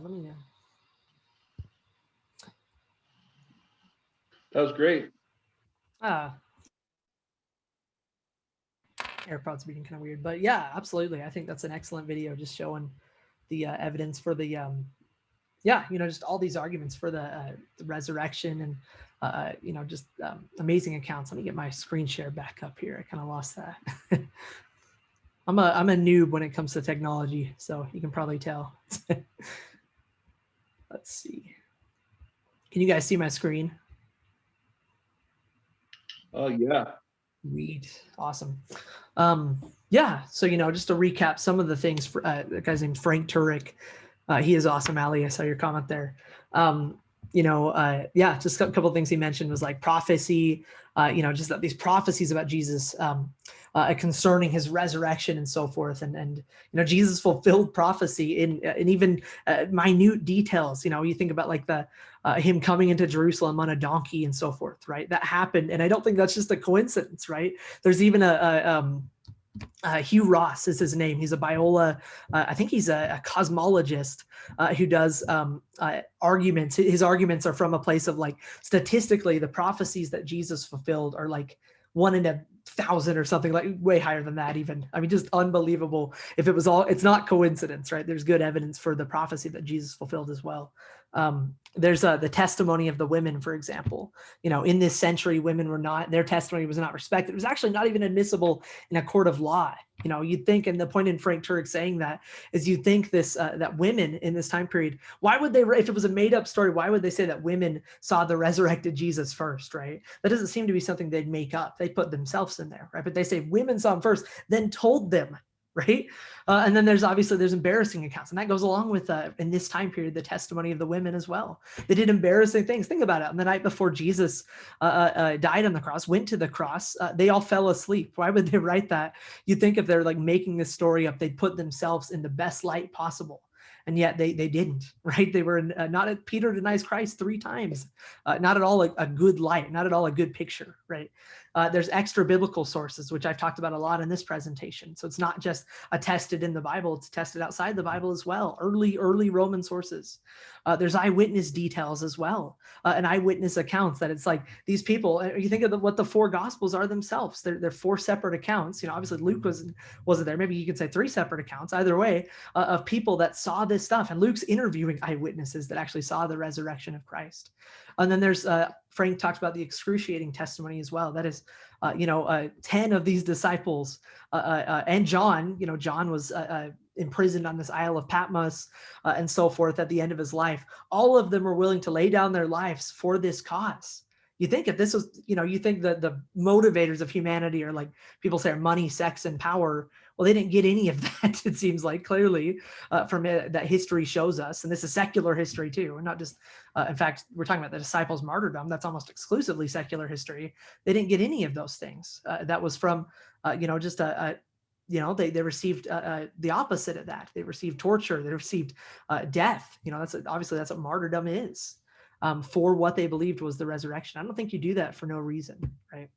Let me. That was great. AirPods being kind of weird, but yeah, absolutely. I think that's an excellent video, just showing the evidence for the just all these arguments for the resurrection and just amazing accounts. Let me get my screen share back up here. I kind of lost that. I'm a noob when it comes to technology, so you can probably tell. Let's see. Can you guys see my screen? Oh yeah. Read. Awesome. Yeah. So, just to recap some of the things, the guy's name's Frank Turek. He is awesome. Ali, I saw your comment there. Yeah, just a couple of things he mentioned was like prophecy, just that these prophecies about Jesus concerning his resurrection and so forth. And Jesus fulfilled prophecy in even minute details. You think about like him coming into Jerusalem on a donkey and so forth, right? That happened. And I don't think that's just a coincidence, right? There's even Hugh Ross is his name. He's a Biola. I think he's a cosmologist who does arguments. His arguments are from a place of like statistically, the prophecies that Jesus fulfilled are like 1 in 1,000 or something, like way higher than that even. I mean, just unbelievable. If it was all, it's not coincidence, right? There's good evidence for the prophecy that Jesus fulfilled as well. There's the testimony of the women, for example. In this century, women were not, their testimony was not respected. It was actually not even admissible in a court of law. You'd think, and the point in Frank Turek saying that is you'd think this, that women in this time period, why would they, if it was a made up story, why would they say that women saw the resurrected Jesus first, right? That doesn't seem to be something they'd make up. They put themselves in there, right? But they say women saw him first, then told them, right? And then there's embarrassing accounts, and that goes along with in this time period the testimony of the women as well. They did embarrassing things. Think about it. On the night before Jesus died on the cross, went to the cross, they all fell asleep. Why would they write that? You'd think if they're like making this story up, they'd put themselves in the best light possible. And yet they didn't, right? They were not. Peter denies Christ 3 times. Not at all a good light, not at all a good picture, right? There's extra biblical sources, which I've talked about a lot in this presentation. So it's not just attested in the Bible, it's attested outside the Bible as well. Early Roman sources. There's eyewitness details as well, and eyewitness accounts that it's like these people, you think of what the 4 gospels are themselves. They're 4 separate accounts. Obviously Luke wasn't there. Maybe you could say 3 separate accounts, either way, of people that saw this stuff. And Luke's interviewing eyewitnesses that actually saw the resurrection of Christ. And then there's Frank talks about the excruciating testimony as well. That is, 10 of these disciples and John, John was imprisoned on this Isle of Patmos and so forth at the end of his life. All of them were willing to lay down their lives for this cause. You think if this was, you think that the motivators of humanity are like people say are money, sex, and power. Well, they didn't get any of that, it seems like, clearly, from it, that history shows us. And this is secular history, too. And not just, in fact, we're talking about the disciples' martyrdom. That's almost exclusively secular history. They didn't get any of those things. That was from, just they received the opposite of that. They received torture. They received death. That's what martyrdom is, for what they believed was the resurrection. I don't think you do that for no reason, right?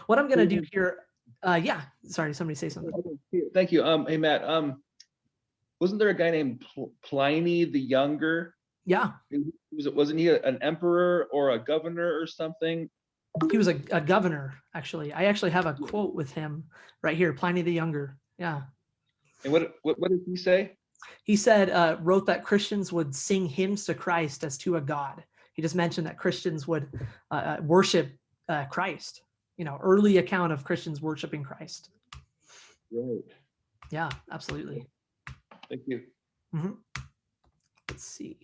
What I'm going to do here. Yeah, sorry, somebody say something. Thank you. Hey Matt, wasn't there a guy named Pliny the Younger? Yeah. Wasn't he an emperor or a governor or something? He was a governor, actually. I actually have a quote with him right here, Pliny the Younger. Yeah. And what did he say? He said, wrote that Christians would sing hymns to Christ as to a God. He just mentioned that Christians would worship Christ. Early account of Christians worshiping Christ. Right. Yeah, absolutely. Thank you. Mm-hmm. Let's see.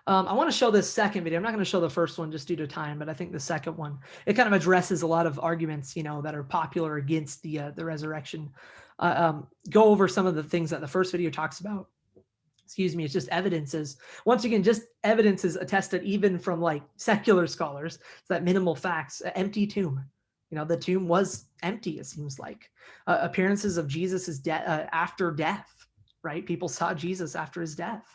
I want to show this second video. I'm not going to show the first one just due to time, but I think the second one, it kind of addresses a lot of arguments, that are popular against the resurrection. Go over some of the things that the first video talks about. It's just evidences. Once again, just evidences attested even from like secular scholars. It's that minimal facts. Empty tomb. The tomb was empty, it seems like. Appearances of Jesus' after death, right? People saw Jesus after his death.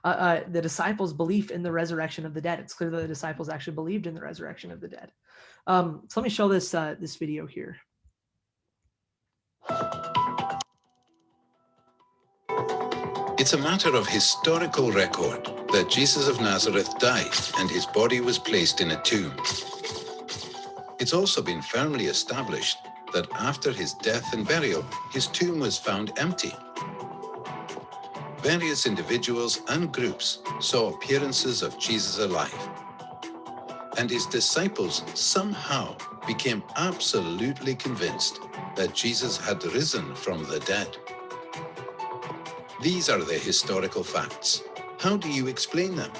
The disciples' belief in the resurrection of the dead. It's clear that the disciples actually believed in the resurrection of the dead. So let me show this video here. It's a matter of historical record that Jesus of Nazareth died and his body was placed in a tomb. It's also been firmly established that after his death and burial, his tomb was found empty. Various individuals and groups saw appearances of Jesus alive, and his disciples somehow became absolutely convinced that Jesus had risen from the dead. These are the historical facts. How do you explain them?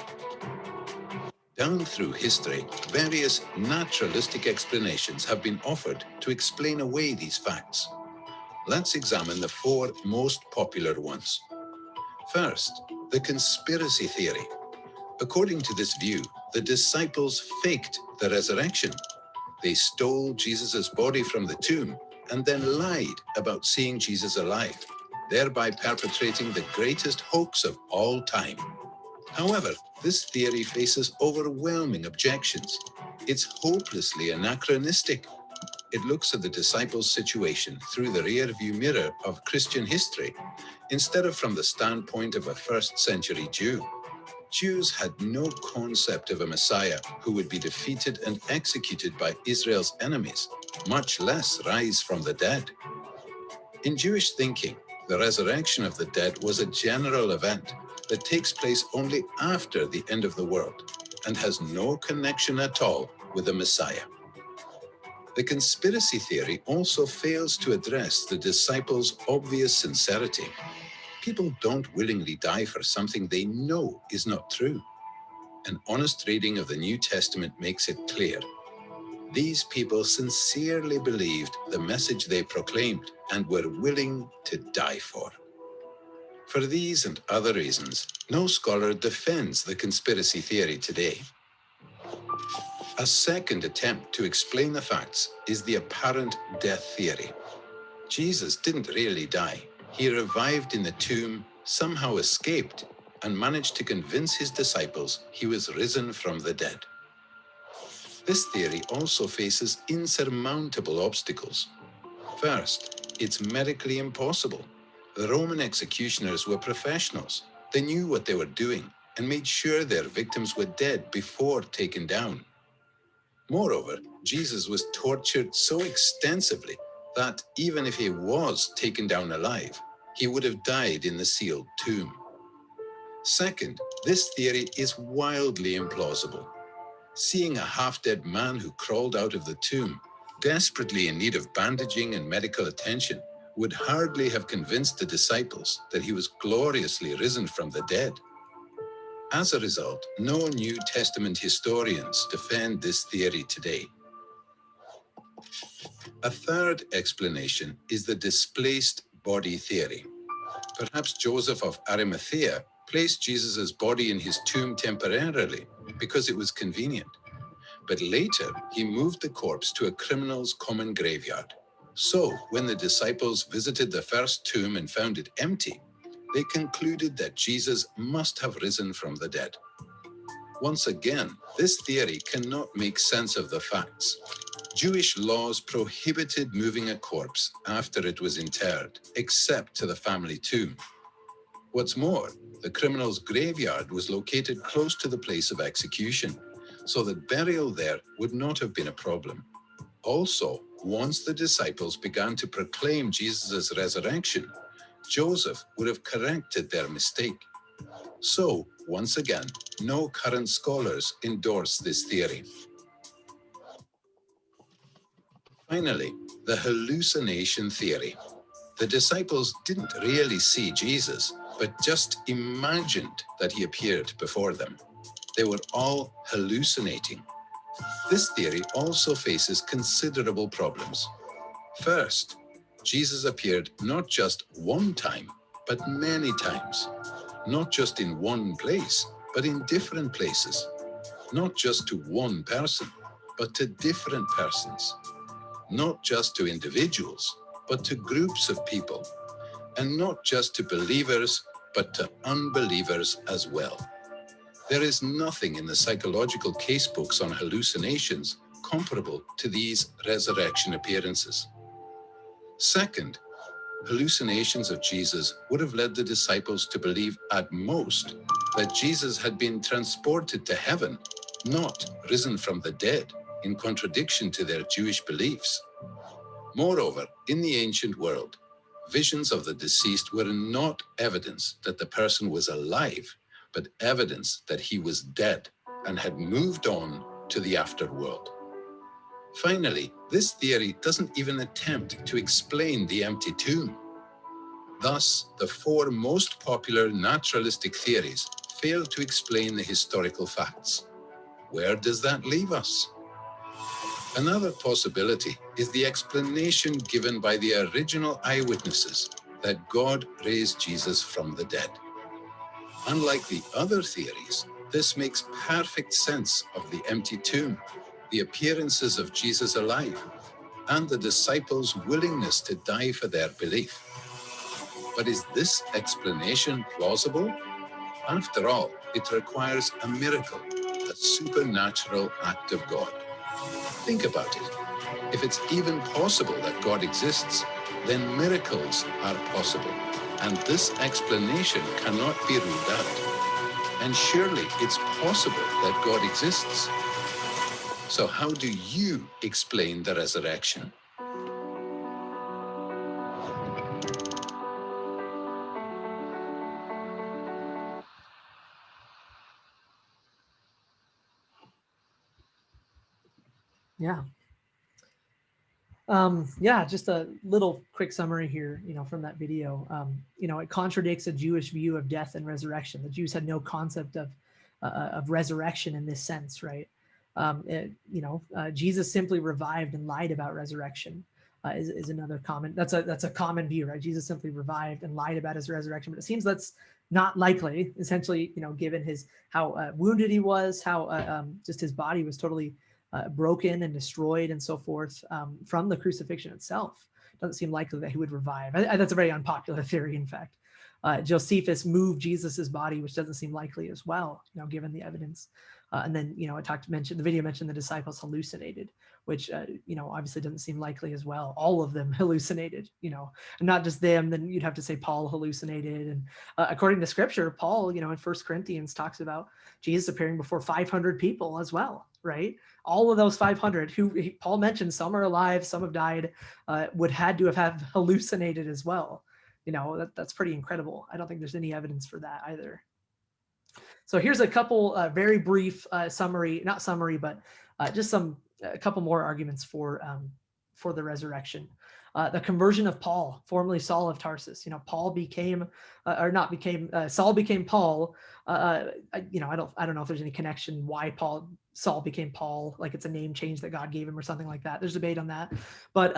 Down through history, various naturalistic explanations have been offered to explain away these facts. Let's examine the 4 most popular ones. First, the conspiracy theory. According to this view, the disciples faked the resurrection. They stole Jesus' body from the tomb and then lied about seeing Jesus alive, thereby perpetrating the greatest hoax of all time. However, this theory faces overwhelming objections. It's hopelessly anachronistic. It looks at the disciples' situation through the rear-view mirror of Christian history, instead of from the standpoint of a first-century Jew. Jews had no concept of a Messiah who would be defeated and executed by Israel's enemies, much less rise from the dead. In Jewish thinking, the resurrection of the dead was a general event that takes place only after the end of the world and has no connection at all with the Messiah. The conspiracy theory also fails to address the disciples' obvious sincerity. People don't willingly die for something they know is not true. An honest reading of the New Testament makes it clear. These people sincerely believed the message they proclaimed and were willing to die for. For these and other reasons, no scholar defends the conspiracy theory today. A second attempt to explain the facts is the apparent death theory. Jesus didn't really die. He revived in the tomb, somehow escaped, and managed to convince his disciples he was risen from the dead. This theory also faces insurmountable obstacles. First, it's medically impossible. The Roman executioners were professionals. They knew what they were doing and made sure their victims were dead before taken down. Moreover, Jesus was tortured so extensively that even if he was taken down alive, he would have died in the sealed tomb. Second, this theory is wildly implausible. Seeing a half-dead man who crawled out of the tomb, desperately in need of bandaging and medical attention, would hardly have convinced the disciples that he was gloriously risen from the dead. As a result, no New Testament historians defend this theory today. A third explanation is the displaced body theory. Perhaps Joseph of Arimathea placed Jesus' body in his tomb temporarily because it was convenient. But later, he moved the corpse to a criminal's common graveyard. So, when the disciples visited the first tomb and found it empty, they concluded that Jesus must have risen from the dead. Once again, this theory cannot make sense of the facts. Jewish laws prohibited moving a corpse after it was interred, except to the family tomb. What's more, the criminal's graveyard was located close to the place of execution, so that burial there would not have been a problem. Also, once the disciples began to proclaim Jesus' resurrection, Joseph would have corrected their mistake. So, once again, no current scholars endorse this theory. Finally, the hallucination theory. The disciples didn't really see Jesus, but just imagined that he appeared before them. They were all hallucinating. This theory also faces considerable problems. First, Jesus appeared not just one time, but many times. Not just in one place, but in different places. Not just to one person, but to different persons. Not just to individuals, but to groups of people. And not just to believers, but to unbelievers as well. There is nothing in the psychological casebooks on hallucinations comparable to these resurrection appearances. Second, hallucinations of Jesus would have led the disciples to believe at most that Jesus had been transported to heaven, not risen from the dead, in contradiction to their Jewish beliefs. Moreover, in the ancient world, visions of the deceased were not evidence that the person was alive, but evidence that he was dead and had moved on to the afterworld. Finally, this theory doesn't even attempt to explain the empty tomb. Thus, the 4 most popular naturalistic theories fail to explain the historical facts. Where does that leave us? Another possibility is the explanation given by the original eyewitnesses that God raised Jesus from the dead. Unlike the other theories, this makes perfect sense of the empty tomb, the appearances of Jesus alive, and the disciples' willingness to die for their belief. But is this explanation plausible? After all, it requires a miracle, a supernatural act of God. Think about it. If it's even possible that God exists, then miracles are possible, and this explanation cannot be ruled out. And surely it's possible that God exists. So how do you explain the resurrection? Yeah. Yeah, just a little quick summary here, from that video. It contradicts a Jewish view of death and resurrection. The Jews had no concept of resurrection in this sense, right? Jesus simply revived and lied about resurrection. Is another common. That's a common view, right? Jesus simply revived and lied about his resurrection, but it seems that's not likely. Essentially, given how wounded he was, how just his body was totally broken and destroyed and so forth from the crucifixion itself. Doesn't seem likely that he would revive. That's a very unpopular theory, in fact. Josephus moved Jesus's body, which doesn't seem likely as well, given the evidence. And then, the video mentioned the disciples hallucinated, which, obviously doesn't seem likely as well. All of them hallucinated, and not just them. Then you'd have to say Paul hallucinated. And according to scripture, Paul, in 1 Corinthians talks about Jesus appearing before 500 people as well, right? All of those 500 who Paul mentioned, some are alive, some have died, would had to have hallucinated as well. That's pretty incredible. I don't think there's any evidence for that either. So here's a couple very brief summary, not summary, but just a couple more arguments for the resurrection. The conversion of Paul, formerly Saul of Tarsus. Saul became Paul. I don't know if there's any connection why Saul became Paul, like it's a name change that God gave him or something like that. There's debate on that. But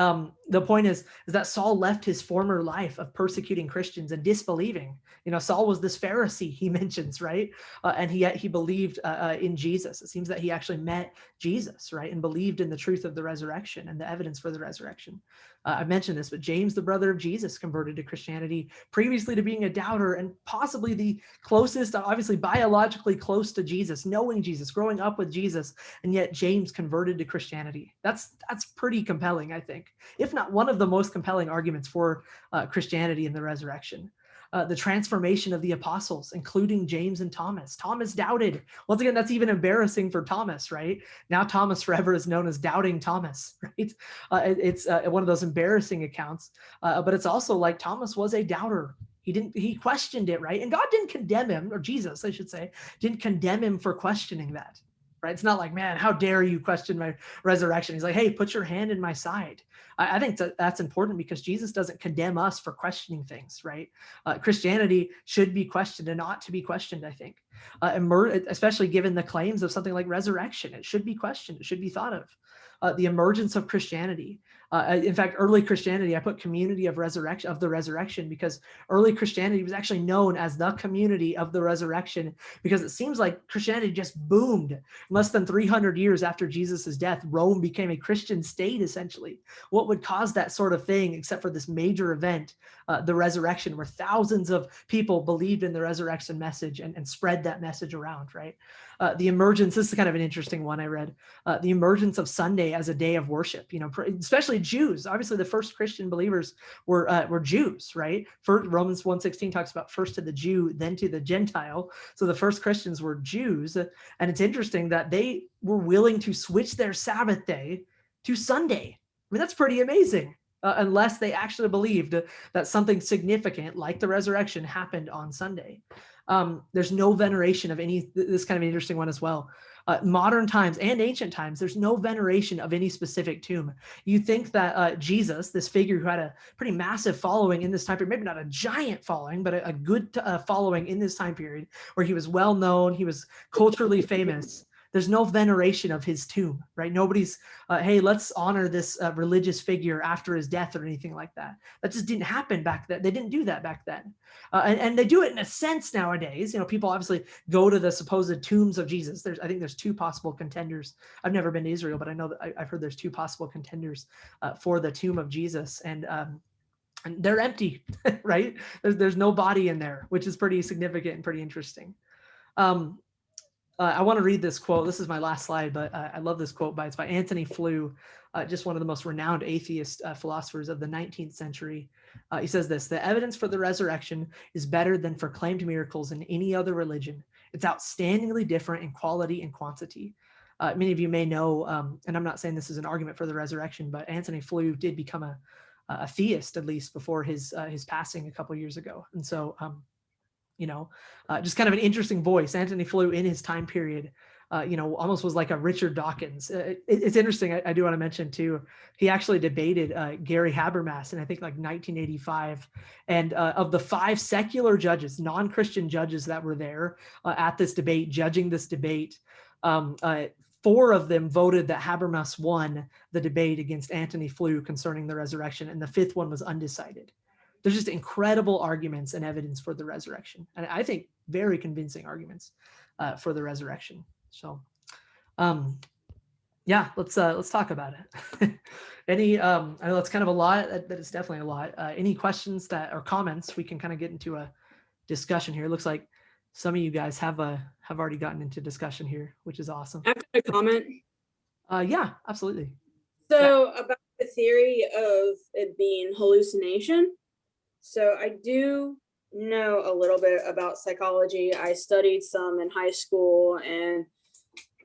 the point is that Saul left his former life of persecuting Christians and disbelieving. Saul was this Pharisee he mentions, right? And he believed in Jesus. It seems that he actually met Jesus, right? And believed in the truth of the resurrection and the evidence for the resurrection. I mentioned this, but James, the brother of Jesus, converted to Christianity previously to being a doubter and possibly the closest, obviously biologically close to Jesus, knowing Jesus, growing up with Jesus, and yet James converted to Christianity. That's pretty compelling, I think, if not one of the most compelling arguments for Christianity and the resurrection. The transformation of the apostles, including James and Thomas. Thomas doubted. Once again, that's even embarrassing for Thomas, right? Now Thomas forever is known as Doubting Thomas, right? It's one of those embarrassing accounts, but it's also like Thomas was a doubter. He questioned it, right? And God didn't condemn him, or Jesus, I should say, didn't condemn him for questioning that, right? It's not like, man, how dare you question my resurrection? He's like, hey, put your hand in my side. I think that's important because Jesus doesn't condemn us for questioning things, right? Christianity should be questioned and ought to be questioned, I think. Especially given the claims of something like resurrection. It should be questioned. It should be thought of. The emergence of Christianity. In fact, early Christianity, I put community of the resurrection, because early Christianity was actually known as the community of the resurrection, because it seems like Christianity just boomed. Less than 300 years after Jesus' death, Rome became a Christian state, essentially. What would cause that sort of thing, except for this major event, the resurrection, where thousands of people believed in the resurrection message and spread that message around, right? The emergence, this is kind of an interesting one I read, the emergence of Sunday as a day of worship, especially Jews. Obviously, the first Christian believers were Jews, right? Romans 1:16 talks about first to the Jew, then to the Gentile. So the first Christians were Jews. And it's interesting that they were willing to switch their Sabbath day to Sunday. I mean, that's pretty amazing. Unless they actually believed that something significant like the resurrection happened on Sunday. There's no veneration of any, this is kind of an interesting one as well. Modern times and ancient times, there's no veneration of any specific tomb. You think that Jesus, this figure who had a pretty massive following in this time period, maybe not a giant following, but a good following in this time period, where he was well known, he was culturally famous, there's no veneration of his tomb, right? Nobody's, hey, let's honor this religious figure after his death or anything like that. That just didn't happen back then. They didn't do that back then. And they do it in a sense nowadays. People obviously go to the supposed tombs of Jesus. I think there's two possible contenders. I've never been to Israel, but I know that I've heard there's two possible contenders for the tomb of Jesus. And they're empty, right? There's no body in there, which is pretty significant and pretty interesting. I want to read this quote. This is my last slide, but I love this quote. It's by Anthony Flew, just one of the most renowned atheist philosophers of the 19th century. He says this: "The evidence for the resurrection is better than for claimed miracles in any other religion. It's outstandingly different in quality and quantity." Many of you may know, and I'm not saying this is an argument for the resurrection, but Anthony Flew did become a theist, at least before his passing a couple of years ago. And so, just kind of an interesting voice. Anthony Flew in his time period, almost was like a Richard Dawkins. It's interesting. I do want to mention too, he actually debated Gary Habermas in, I think, like 1985. And of the 5 secular judges, non-Christian judges that were there at this debate, judging this debate, 4 of them voted that Habermas won the debate against Anthony Flew concerning the resurrection, and the 5th one was undecided. There's just incredible arguments and evidence for the resurrection, and I think very convincing arguments for the resurrection. So, yeah, let's talk about it. I know it's kind of a lot. That is definitely a lot. Any questions or comments? We can kind of get into a discussion here. It looks like some of you guys have already gotten into discussion here, which is awesome. I have a comment. Yeah, absolutely. So about the theory of it being hallucination. So I do know a little bit about psychology. I studied some in high school and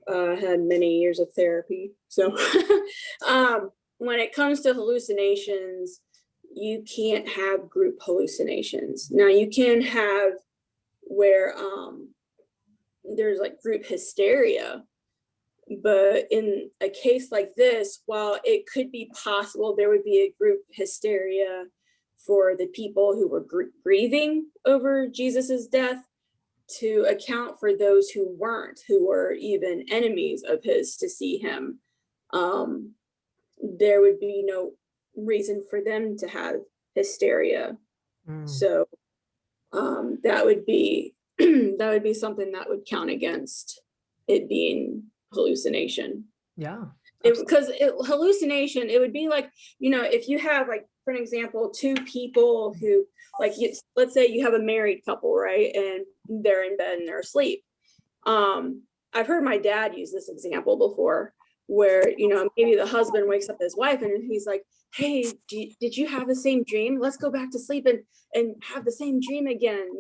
had many years of therapy. So when it comes to hallucinations, you can't have group hallucinations. Now you can have where there's like group hysteria, but in a case like this, while it could be possible there would be a group hysteria for the people who were grieving over Jesus's death, to account for those who weren't, who were even enemies of his, to see him, there would be no reason for them to have hysteria. So that would be something that would count against it being hallucination. Yeah. Because hallucination, it would be like, if you have, like, for an example, 2 people who, like, let's say you have a married couple, right? And they're in bed and they're asleep. I've heard my dad use this example before, where, maybe the husband wakes up his wife and he's like, hey, did you have the same dream? Let's go back to sleep and have the same dream again.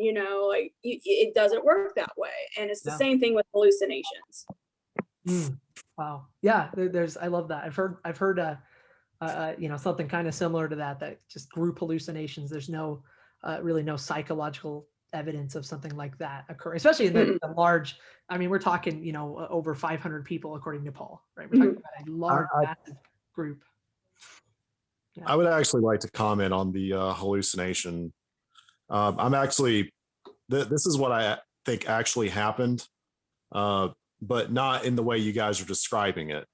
Like, it doesn't work that way. And it's the same thing with hallucinations. Wow. Yeah. I love that. I've heard something kind of similar to that just group hallucinations. There's really no psychological evidence of something like that occurring, especially in the large. I mean, we're talking, over 500 people, according to Paul, right? We're talking about a large, massive group. Yeah. I would actually like to comment on the hallucination. This is what I think actually happened, but not in the way you guys are describing it.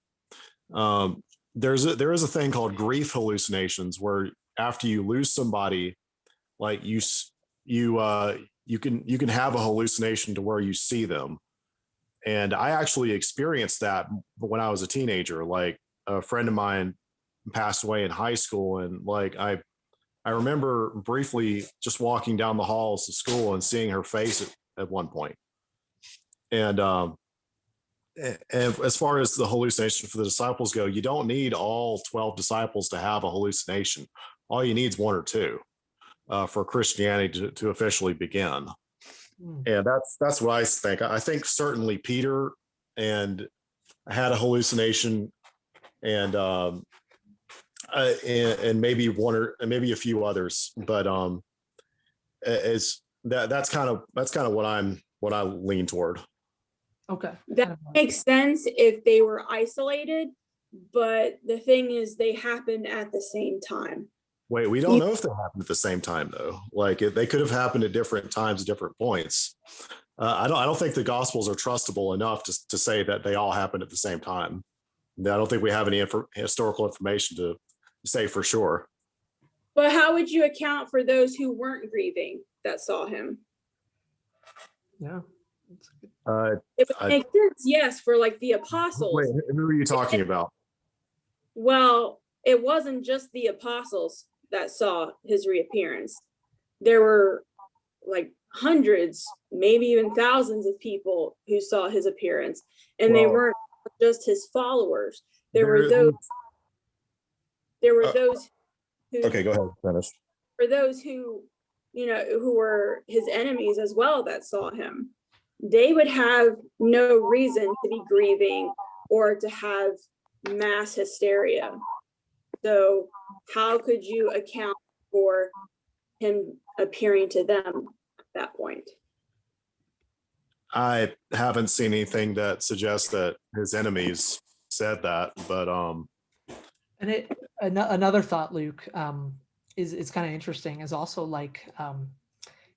There is a thing called grief hallucinations, where after you lose somebody, like you can have a hallucination to where you see them. And I actually experienced that when I was a teenager. Like, a friend of mine passed away in high school, and like I remember briefly just walking down the halls of school and seeing her face at one point. And as far as the hallucination for the disciples go, you don't need all 12 disciples to have a hallucination. All you need is 1 or 2 for Christianity to officially begin. And that's what I think. I think certainly Peter had a hallucination, and maybe maybe a few others, but that's kind of what I lean toward. Okay. That makes sense if they were isolated, but the thing is, they happened at the same time. Wait, we don't know if they happened at the same time, though. Like, they could have happened at different times, at different points. I don't think the Gospels are trustable enough to say that they all happened at the same time. I don't think we have any historical information to say for sure. But how would you account for those who weren't grieving that saw him? Yeah. It would make sense, yes, for like the apostles. Wait, who are you talking about? Well, it wasn't just the apostles that saw his reappearance. There were like hundreds, maybe even thousands of people who saw his appearance, and they weren't just his followers. There were those who, okay, go ahead, finish. for those who, who were his enemies as well that saw him. They would have no reason to be grieving or to have mass hysteria. So how could you account for him appearing to them at that point? I haven't seen anything that suggests that his enemies said that, but And another thought, Luke, is kind of interesting, is also like,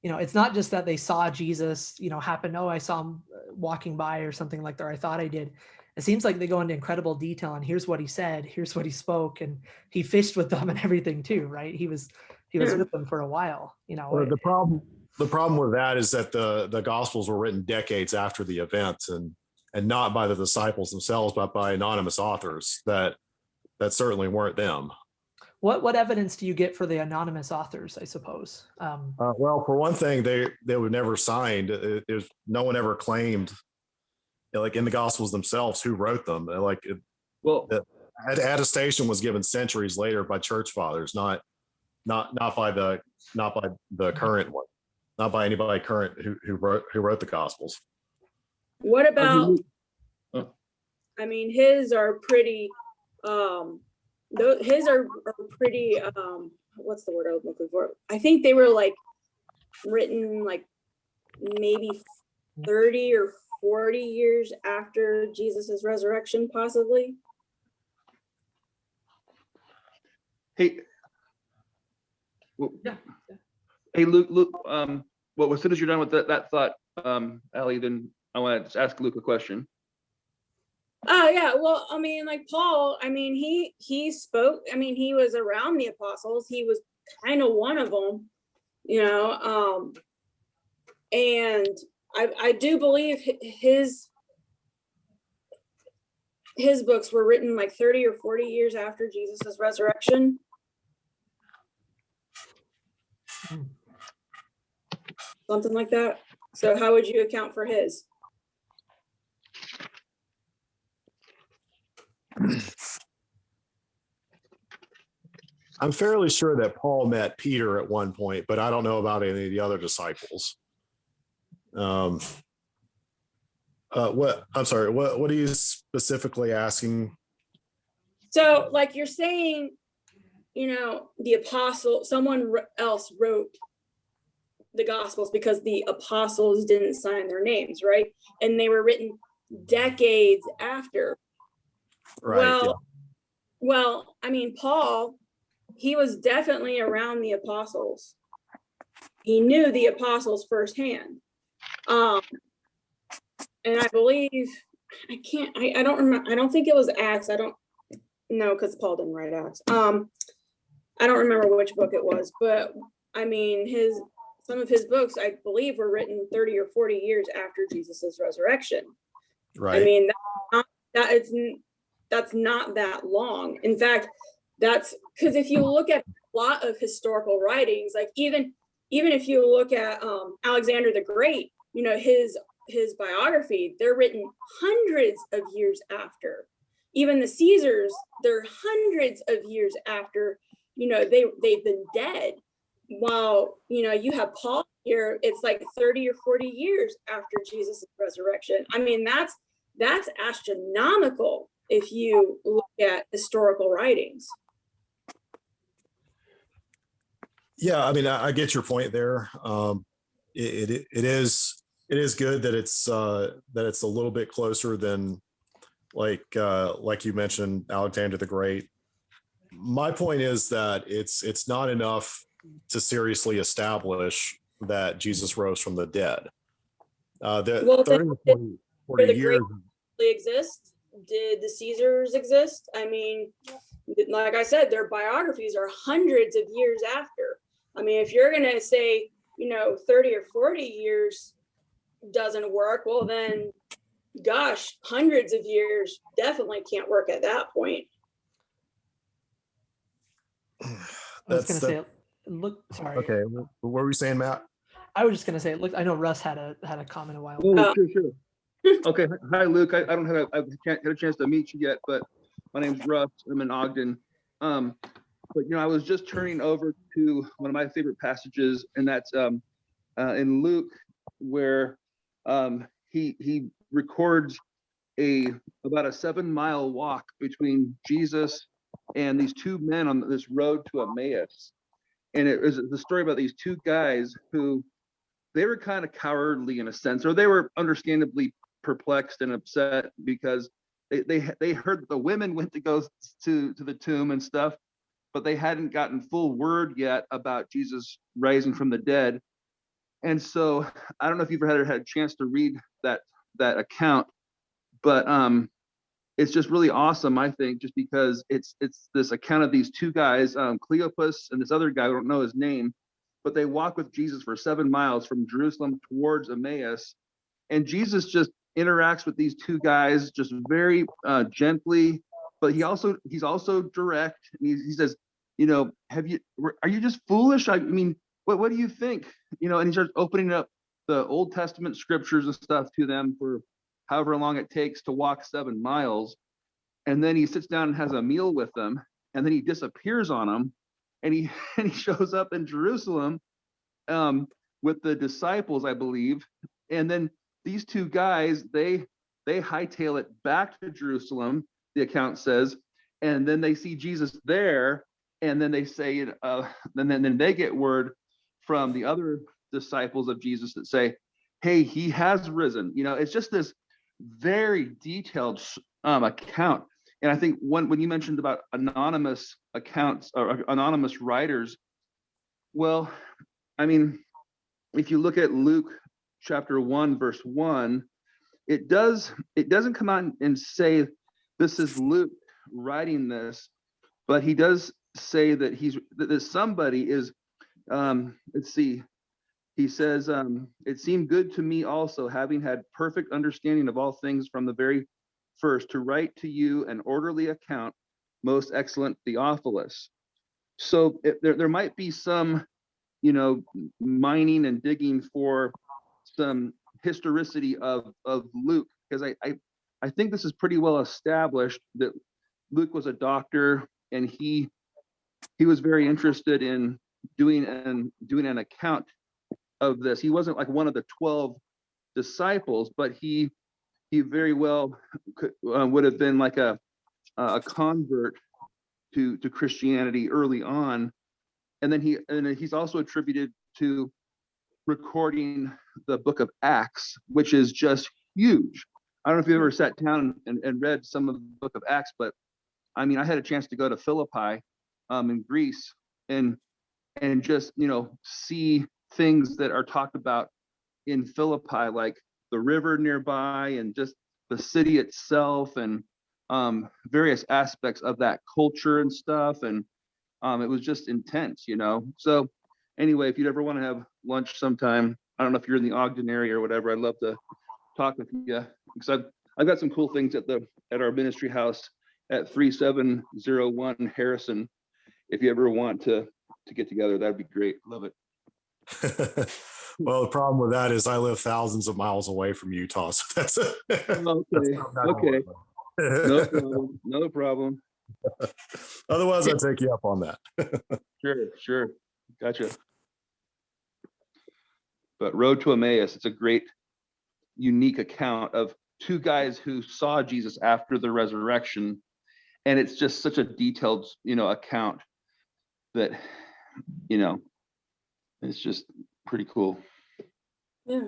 it's not just that they saw Jesus, happen. Oh, I saw him walking by or something like that. Or I thought I did. It seems like they go into incredible detail and here's what he said, here's what he spoke, and he fished with them and everything too, right? He was with them for a while, Well, the problem with that is that the Gospels were written decades after the event, and not by the disciples themselves, but by anonymous authors that certainly weren't them. What evidence do you get for the anonymous authors, I suppose? Well, for one thing, they were never signed. No one ever claimed, like in the Gospels themselves, who wrote them. The attestation was given centuries later by church fathers, not by the current one, not by anybody current who wrote the Gospels. What about? I mean, his are pretty. His are pretty. What's the word I was looking for? I think they were like written like maybe 30 or 40 years after Jesus's resurrection, possibly. Hey, Yeah. Hey, Luke. Well, as soon as you're done with that thought, Allie, then I want to ask Luke a question. Oh yeah, well, I mean, like Paul, I mean, he spoke. I mean, he was around the apostles. He was kind of one of them, and I do believe his books were written like 30 or 40 years after Jesus's resurrection. Something like that. So how would you account for his? I'm fairly sure that Paul met Peter at one point, but I don't know about any of the other disciples. I'm sorry, what are you specifically asking? So like you're saying, the apostle, someone else wrote the Gospels because the apostles didn't sign their names, right? And they were written decades after. Right. Well, I mean, Paul, he was definitely around the apostles. He knew the apostles firsthand. And I believe, I don't remember, I don't think it was Acts. I don't know, because Paul didn't write Acts. I don't remember which book it was, but I mean, some of his books, I believe, were written 30 or 40 years after Jesus's resurrection. Right. I mean, that's not that long. In fact, that's because if you look at a lot of historical writings, like even if you look at Alexander the Great, his biography, they're written hundreds of years after. Even the Caesars, they're hundreds of years after, they've been dead. While, you have Paul here, it's like 30 or 40 years after Jesus' resurrection. I mean, that's astronomical if you look at historical writings. Yeah, I mean, I get your point there. It is good that it's a little bit closer than like you mentioned, Alexander the Great. My point is that it's not enough to seriously establish that Jesus rose from the dead. The Well, 30 then, or 40, for 40 the years. great exist? Did the Caesars exist? I mean, like I said, their biographies are hundreds of years after. I mean, if you're gonna say, 30 or 40 years doesn't work, well then, gosh, hundreds of years definitely can't work at that point. I was That's gonna say, look, sorry. okay. What were we saying, Matt? I was just gonna say, look, I know Russ had a comment a while Oh, back. sure. Okay. Hi, Luke. I don't have I can't get a chance to meet you yet, but my name's Russ. I'm in Ogden. But I was just turning over to one of my favorite passages, and that's in Luke, where he records about a 7-mile walk between Jesus and these two men on this road to Emmaus. And it was the story about these two guys who they were kind of cowardly in a sense, or they were understandably perplexed and upset because they heard that the women went to go to the tomb and stuff, but they hadn't gotten full word yet about Jesus rising from the dead. And so I don't know if you've ever had a chance to read that account, but it's just really awesome, I think, just because it's this account of these two guys, Cleopas and this other guy, I don't know his name, but they walk with Jesus for 7 miles from Jerusalem towards Emmaus. And Jesus just interacts with these two guys just very gently, but he's also direct. And he says, are you just foolish? I mean, what do you think? And he starts opening up the Old Testament scriptures and stuff to them for however long it takes to walk 7 miles. And then he sits down and has a meal with them, and then he disappears on them, and he shows up in Jerusalem with the disciples, I believe. And then these two guys, they hightail it back to Jerusalem, the account says, and then they see Jesus there, and then they say, then they get word from the other disciples of Jesus that say, hey, he has risen. It's just this very detailed account. And I think when you mentioned about anonymous accounts or anonymous writers, well, I mean, if you look at Luke chapter 1, verse 1, it doesn't come out and say this is Luke writing this, but he does say that somebody is, let's see, he says, it seemed good to me also, having had perfect understanding of all things from the very first, to write to you an orderly account, most excellent Theophilus. So there might be some, mining and digging for some historicity of Luke, because I think this is pretty well established that Luke was a doctor, and he was very interested in doing an account of this. He wasn't like one of the 12 disciples, but he very well would have been like a convert to Christianity early on. And then he's also attributed to recording the book of Acts, which is just huge. I don't know if you ever sat down and read some of the book of Acts, but I mean, I had a chance to go to Philippi in Greece and just, see things that are talked about in Philippi, like the river nearby and just the city itself, and various aspects of that culture and stuff. And it was just intense, So anyway, if you'd ever want to have lunch sometime, I don't know if you're in the Ogden area or whatever, I'd love to talk with you, because I've got some cool things at our ministry house at 3701 Harrison. If you ever want to get together, that'd be great. Love it. Well, the problem with that is I live thousands of miles away from Utah, so that's okay. That's Okay. No problem. Otherwise, I'd take you up on that. Sure. Gotcha. But Road to Emmaus, it's a great, unique account of two guys who saw Jesus after the resurrection. And it's just such a detailed, account that, it's just pretty cool. Yeah.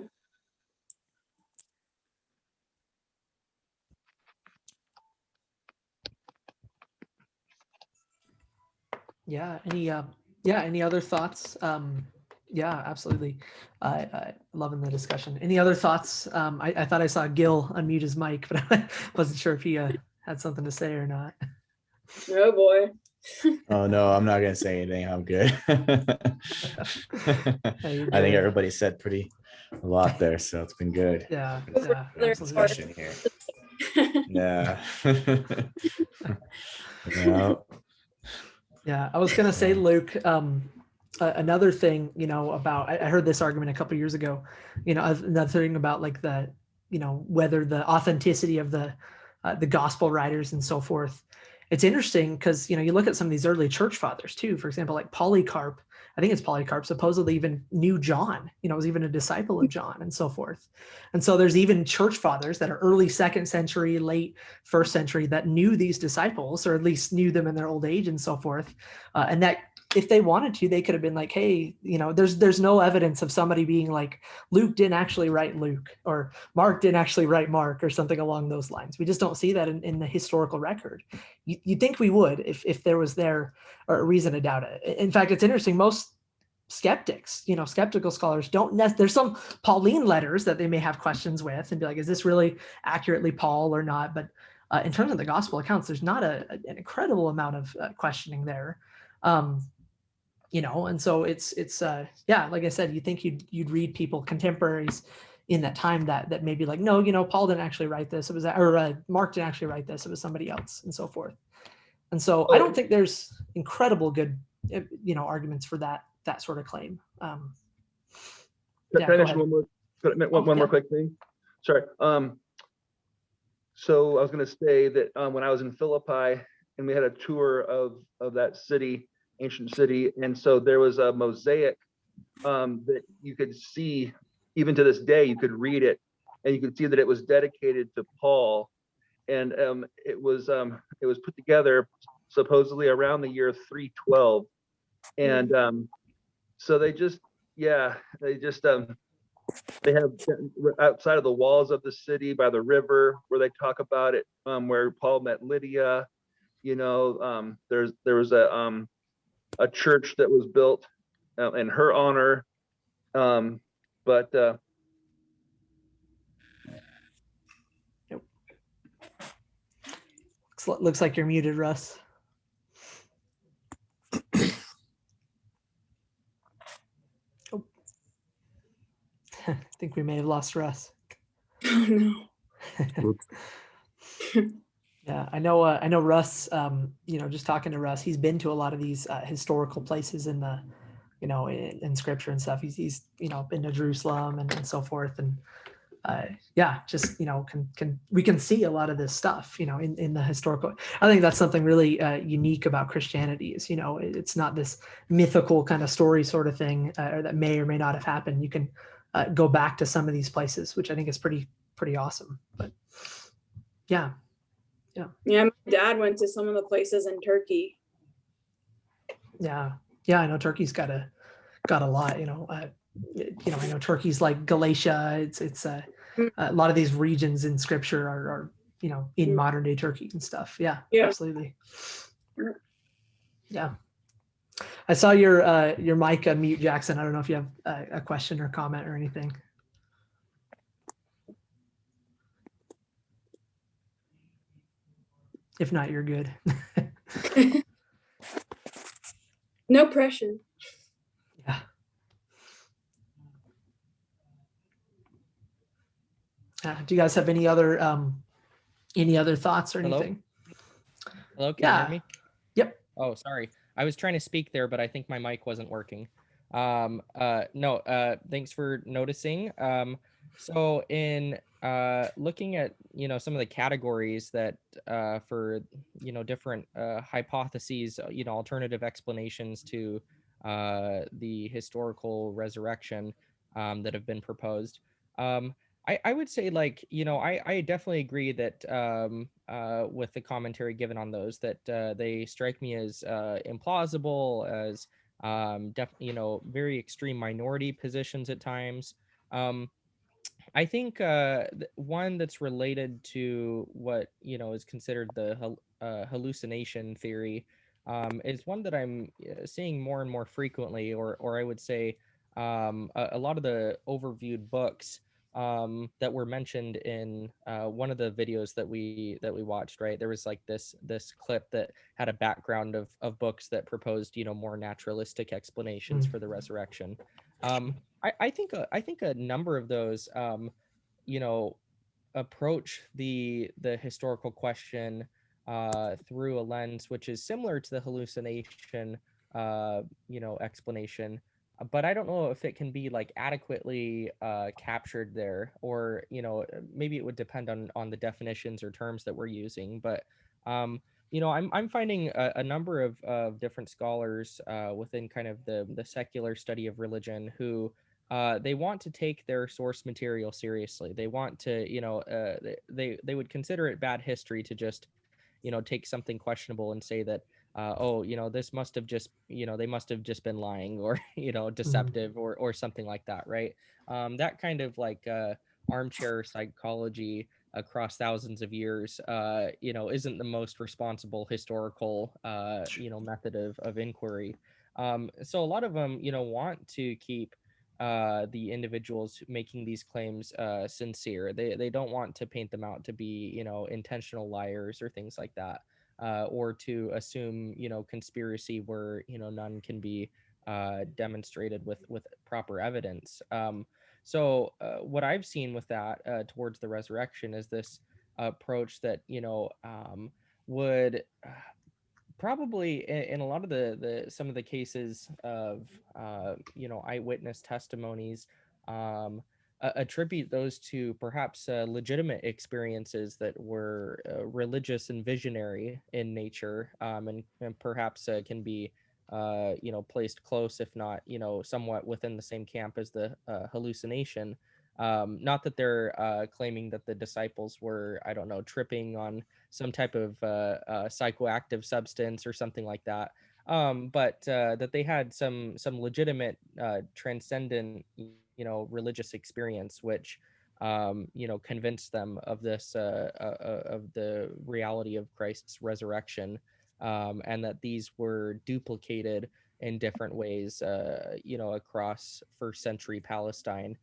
Yeah. Any other thoughts? Yeah, absolutely. Loving the discussion. Any other thoughts? I thought I saw Gil unmute his mic, but I wasn't sure if he had something to say or not. No boy. Oh no, I'm not gonna say anything. I'm good. You're I think good. everybody said a lot there, so it's been good. Yeah, Good yeah, absolutely. discussion here. Yeah. Yeah. Yeah, I was gonna say, Yeah. Luke. Another thing, about I heard this argument a couple years ago. Another thing about like whether the authenticity of the gospel writers and so forth. It's interesting because you look at some of these early church fathers too. For example, like Polycarp. I think it's Polycarp. Supposedly even knew John. Was even a disciple of John and so forth. And so there's even church fathers that are early second century, late first century that knew these disciples, or at least knew them in their old age and so forth. And that if they wanted to, they could have been like, hey, there's no evidence of somebody being like, Luke didn't actually write Luke, or Mark didn't actually write Mark, or something along those lines. We just don't see that in the historical record. You'd think we would if there was there or a reason to doubt it. In fact, it's interesting. Most skeptics, skeptical scholars don't there's some Pauline letters that they may have questions with and be like, is this really accurately Paul or not? But in terms of the gospel accounts, there's not an incredible amount of questioning there. And so it's yeah, like I said, you think you'd read people, contemporaries in that time that maybe like, no, Paul didn't actually write this, it was, or Mark didn't actually write this, it was somebody else, and so forth. And so I don't think there's incredible good arguments for that sort of claim. Can I mention one more quick thing? Sorry. So I was going to say that when I was in Philippi and we had a tour of that city, ancient city, and so there was a mosaic that you could see, even to this day, you could read it, and you could see that it was dedicated to Paul, and it was put together supposedly around the year 312, and so they just they have outside of the walls of the city by the river where they talk about it, where Paul met Lydia. There was a church that was built in her honor. But looks like you're muted, Russ. Oh. I think we may have lost Russ. Oh no. Yeah, I know Russ, just talking to Russ, he's been to a lot of these historical places in the, in scripture and stuff. He's been to Jerusalem and so forth. And just, we can see a lot of this stuff, in the historical. I think that's something really unique about Christianity is, it's not this mythical kind of story sort of thing, or that may or may not have happened. You can go back to some of these places, which I think is pretty awesome. But yeah. Yeah, my dad went to some of the places in Turkey. Yeah, I know Turkey's got a lot. I know Turkey's like Galatia. It's a lot of these regions in Scripture are in modern day Turkey and stuff. Yeah, absolutely. Yeah, I saw your mic unmute, Jackson. I don't know if you have a question or comment or anything. If not, you're good. No pressure. Yeah. Do you guys have any other thoughts or anything? Hello, can you hear me? Yep. Oh, sorry. I was trying to speak there, but I think my mic wasn't working. Thanks for noticing. So in looking at some of the categories that for different hypotheses, alternative explanations to the historical resurrection that have been proposed. I would say, like, I definitely agree that with the commentary given on those, that they strike me as implausible, as definitely very extreme minority positions at times. I think one that's related to what is considered the hallucination theory is one that I'm seeing more and more frequently, or I would say a lot of the overviewed books that were mentioned in one of the videos that we watched, right? There was like this clip that had a background of books that proposed, more naturalistic explanations for the resurrection. I think a number of those, you know, approach the historical question through a lens which is similar to the hallucination, explanation, but I don't know if it can be like adequately captured there, or maybe it would depend on the definitions or terms that we're using. But I'm finding a number of different scholars within kind of the secular study of religion who they want to take their source material seriously. They want to, they would consider it bad history to just, take something questionable and say that, oh, this must have just, they must have just been lying, or, deceptive, or something like that, right? That kind of like armchair psychology across thousands of years, isn't the most responsible historical, method of inquiry. So a lot of them, want to keep the individuals making these claims sincere. They don't want to paint them out to be, intentional liars or things like that, or to assume, conspiracy where, none can be demonstrated with proper evidence. So what I've seen with that towards the resurrection is this approach that, would probably in a lot of the some of the cases of eyewitness testimonies, attribute those to perhaps legitimate experiences that were religious and visionary in nature, and perhaps can be placed close, if not somewhat within the same camp as the hallucination. Not that they're claiming that the disciples were, I don't know, tripping on some type of psychoactive substance or something like that, but that they had some legitimate transcendent, religious experience, which convinced them of this of the reality of Christ's resurrection, and that these were duplicated in different ways, across first century Palestine,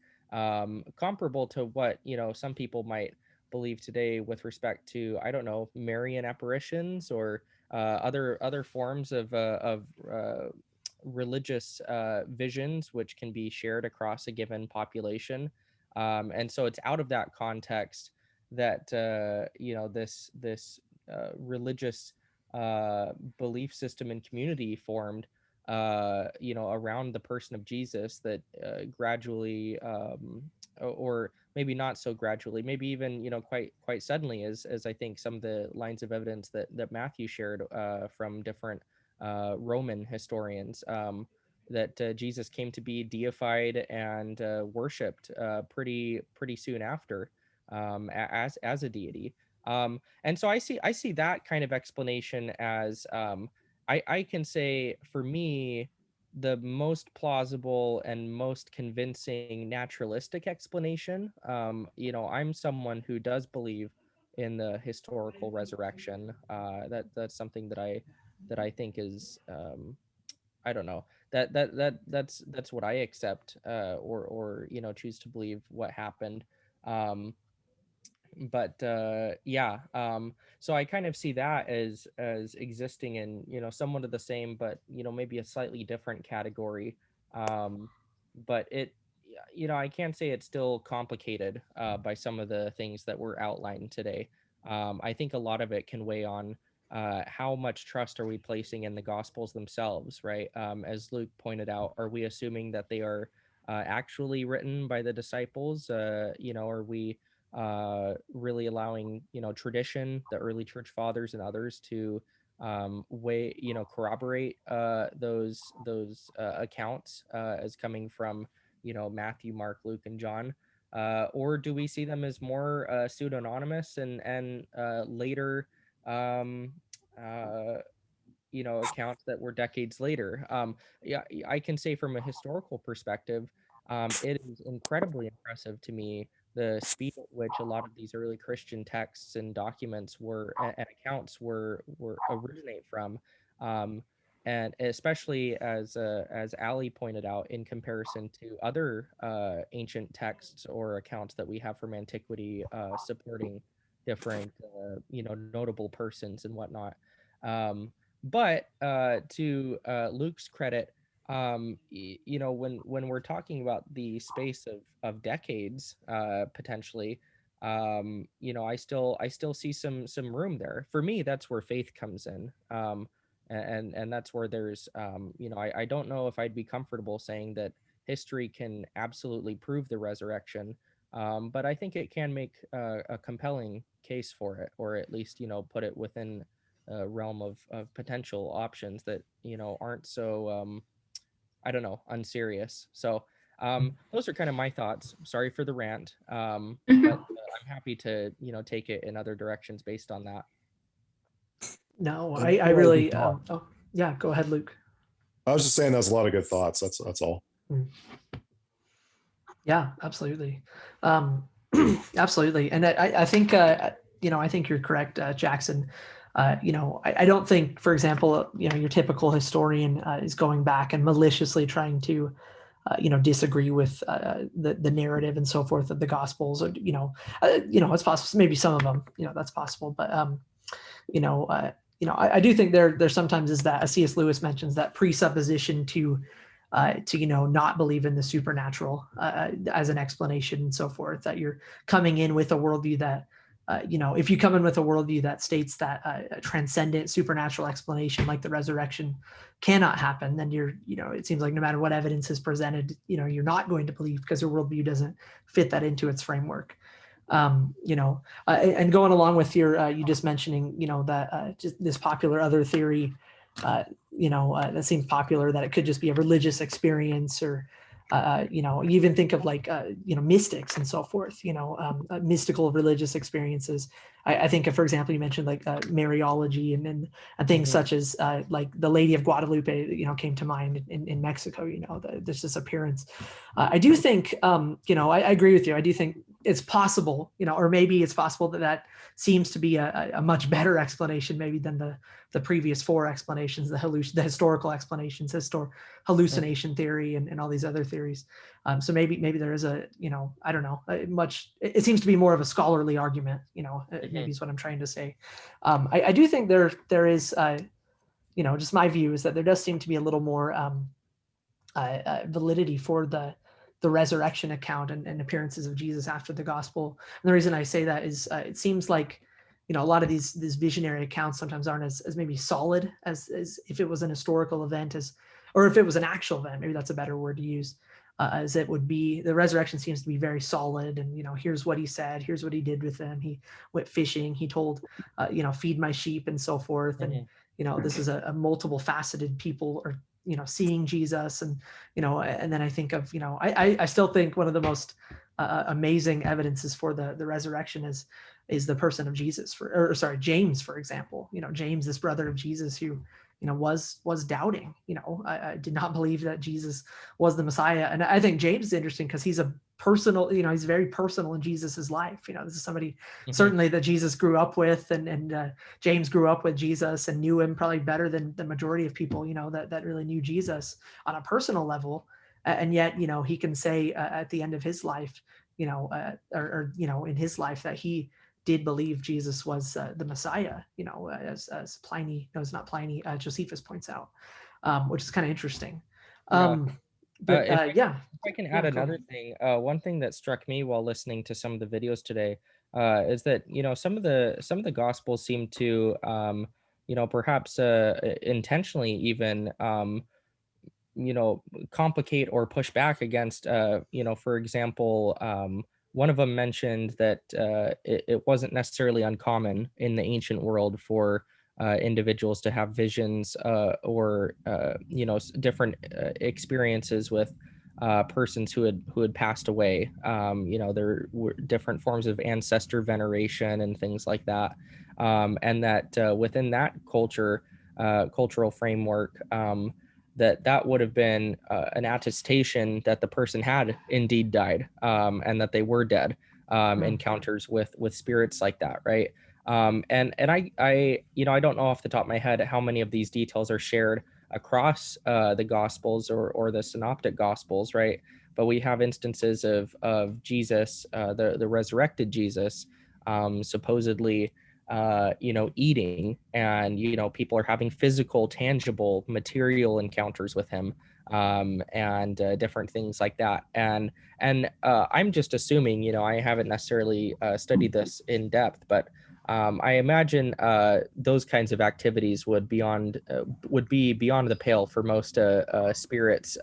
comparable to what some people might believe today with respect to, I don't know, Marian apparitions, or other forms of religious visions which can be shared across a given population. And so it's out of that context that this religious belief system and community formed, around the person of Jesus, that gradually, or maybe not so gradually, maybe even quite suddenly, as I think some of the lines of evidence that Matthew shared from different Roman historians, that Jesus came to be deified and worshipped pretty soon after, as a deity. And so I see that kind of explanation as, I can say, for me, the most plausible and most convincing naturalistic explanation. I'm someone who does believe in the historical resurrection. That's something that I think is, I don't know, that's what I accept, or choose to believe what happened. Um, but yeah, so I kind of see that as existing in somewhat of the same, but maybe a slightly different category. um but it, I can't say it's still complicated by some of the things that were outlined today. I think a lot of it can weigh on how much trust are we placing in the gospels themselves, right? As Luke pointed out, are we assuming that they are actually written by the disciples? Are we really allowing tradition, the early church fathers and others, to corroborate those accounts as coming from Matthew, Mark, Luke, and John? Or do we see them as more pseudonymous and later, um, uh, accounts that were decades later? Yeah, I can say from a historical perspective, it is incredibly impressive to me the speed at which a lot of these early Christian texts and documents and accounts were originate from. Um, And especially as Ali pointed out, in comparison to other ancient texts or accounts that we have from antiquity supporting different notable persons and whatnot. But to Luke's credit, when we're talking about the space of decades, potentially, I still see some room there. For me, that's where faith comes in. And that's where there's I don't know if I'd be comfortable saying that history can absolutely prove the resurrection, but I think it can make a compelling case for it, or at least put it within a realm of potential options that aren't so I don't know, unserious. So those are kind of my thoughts. Sorry for the rant, but I'm happy to take it in other directions based on that. No, And I really really, good thought. oh, yeah, go ahead, Luke. I was just saying that's a lot of good thoughts. That's all. Yeah, absolutely. Absolutely. And I think, I think you're correct, Jackson. I don't think, for example, your typical historian is going back and maliciously trying to, disagree with the narrative and so forth of the Gospels, or, it's possible, maybe some of them, that's possible. But, I do think there sometimes is that, as C.S. Lewis mentions, that presupposition to not believe in the supernatural as an explanation and so forth, that you're coming in with a worldview that if you come in with a worldview that states that a transcendent supernatural explanation like the resurrection cannot happen, then it seems like no matter what evidence is presented, you're not going to believe, because your worldview doesn't fit that into its framework. And going along with you just mentioning, that just this popular other theory, that seems popular, that it could just be a religious experience, or, you even think of like, mystics and so forth, mystical religious experiences. I think of, for example, you mentioned like Mariology and things such as like the Lady of Guadalupe, came to mind in Mexico, there's this appearance. I do think, I agree with you. I do think it's possible, or maybe it's possible that seems to be a much better explanation maybe than the previous four explanations, the historical explanations, hallucination theory, and all these other theories. So maybe there is a, I don't know, it seems to be more of a scholarly argument, maybe is what I'm trying to say. I do think there is, just my view is that there does seem to be a little more validity for the resurrection account and appearances of Jesus after the gospel. And the reason I say that is it seems like, a lot of these visionary accounts sometimes aren't as maybe solid as if it was an historical event, or if it was an actual event, maybe that's a better word to use, as it would be. The resurrection seems to be very solid, and, here's what he said, here's what he did with them. He went fishing, he told, feed my sheep and so forth. And, this is a multiple faceted people, or, seeing Jesus. And, and then I think of, I still think one of the most amazing evidences for the resurrection is the person of Jesus, James, for example. James, this brother of Jesus, who was doubting. I did not believe that Jesus was the Messiah. And I think James is interesting because he's a personal, he's very personal in Jesus's life. This is somebody certainly that Jesus grew up with, and James grew up with Jesus and knew him probably better than the majority of people, that really knew Jesus on a personal level. And yet, he can say at the end of his life, or in his life, that he did believe Jesus was the Messiah, as Pliny, no, it's not Pliny, Josephus points out, which is kind of interesting. If I can add another thing, one thing that struck me while listening to some of the videos today is that some of the gospels seem to perhaps intentionally even complicate or push back against for example, one of them mentioned that it wasn't necessarily uncommon in the ancient world for individuals to have visions or different experiences with persons who had passed away. There were different forms of ancestor veneration and things like that, and that within that cultural framework, that would have been an attestation that the person had indeed died, and that they were dead. Encounters with spirits like that, right? And I don't know off the top of my head how many of these details are shared across the Gospels or the Synoptic Gospels, right? But we have instances of Jesus, the resurrected Jesus, supposedly, eating, and people are having physical, tangible, material encounters with him, and different things like that. And I'm just assuming, I haven't necessarily studied this in depth, but I imagine those kinds of activities would be beyond the pale for most spirits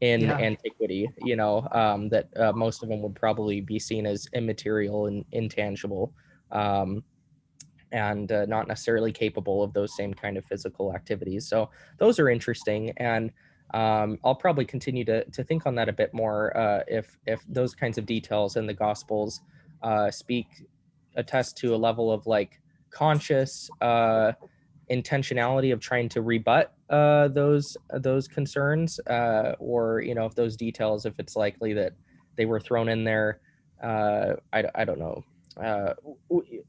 in Yeah. antiquity. That most of them would probably be seen as immaterial and intangible, and not necessarily capable of those same kind of physical activities. So those are interesting, and I'll probably continue to think on that a bit more if those kinds of details in the Gospels attest to a level of like conscious intentionality of trying to rebut those concerns, or if those details, if it's likely that they were thrown in there. I don't know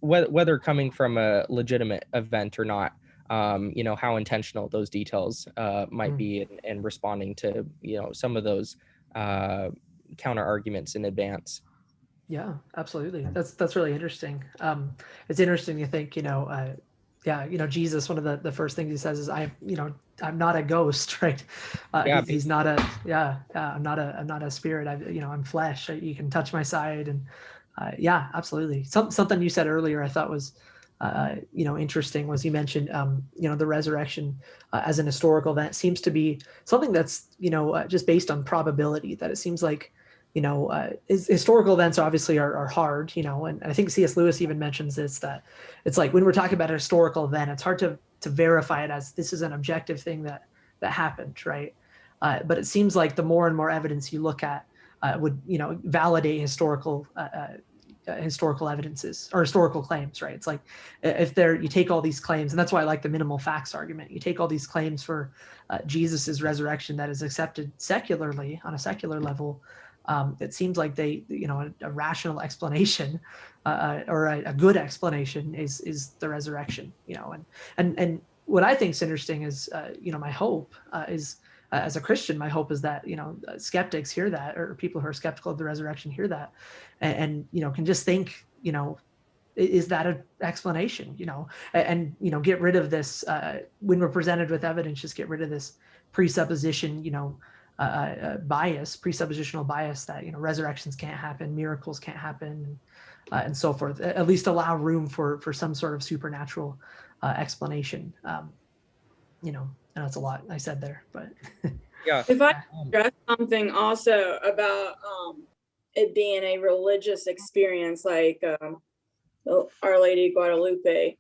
whether coming from a legitimate event or not. How intentional those details might be in responding to some of those counter arguments in advance. Yeah, absolutely. That's really interesting. It's interesting to think, Jesus, one of the first things he says is, I'm not a ghost, right? He's not I'm not a spirit. I'm flesh. You can touch my side, and yeah, absolutely. Something you said earlier I thought was, interesting, was you mentioned, the resurrection as an historical event seems to be something that's, just based on probability, that it seems like, historical events obviously are hard, and I think C.S. Lewis even mentions this, that it's like when we're talking about a historical event, it's hard to verify it as this is an objective thing that happened, right? But it seems like the more and more evidence you look at would, validate historical evidences or historical claims, right? It's like if you take all these claims, and that's why I like the minimal facts argument. You take all these claims for Jesus's resurrection that is accepted secularly on a secular level. It seems like they, a rational explanation or a good explanation is the resurrection, and what I think is interesting is, my hope is, as a Christian, my hope is that, skeptics hear that, or people who are skeptical of the resurrection hear that, and can just think, is that an explanation, and get rid of this, when we're presented with evidence, just get rid of this presupposition, presuppositional bias that, resurrections can't happen, miracles can't happen, and so forth. At least allow room for some sort of supernatural explanation. And that's a lot I said there, but yeah. If I address something also about it being a religious experience, like Our Lady Guadalupe.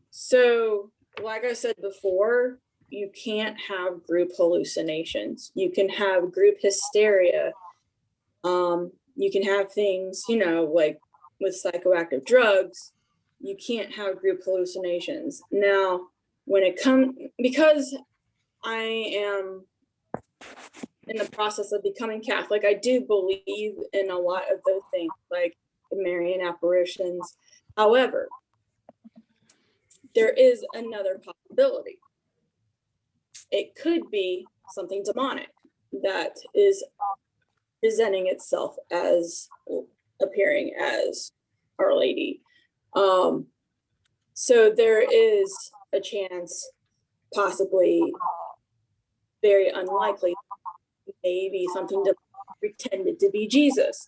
So like I said before, you can't have group hallucinations. You can have group hysteria. You can have things, like with psychoactive drugs, you can't have group hallucinations. Now, when it comes, because I am in the process of becoming Catholic, I do believe in a lot of those things, like the Marian apparitions. However, there is another possibility. It could be something demonic that is presenting itself as appearing as Our Lady. So there is a chance, possibly very unlikely, maybe something to pretended to be Jesus.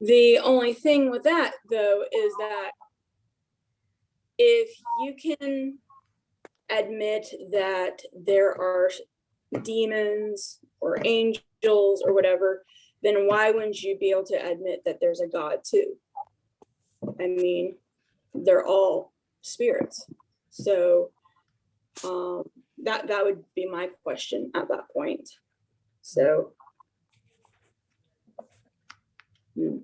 The only thing with that, though, is that if you can admit that there are demons or angels or whatever, then why wouldn't you be able to admit that there's a God too? I mean, they're all spirits. So that would be my question at that point. So yeah.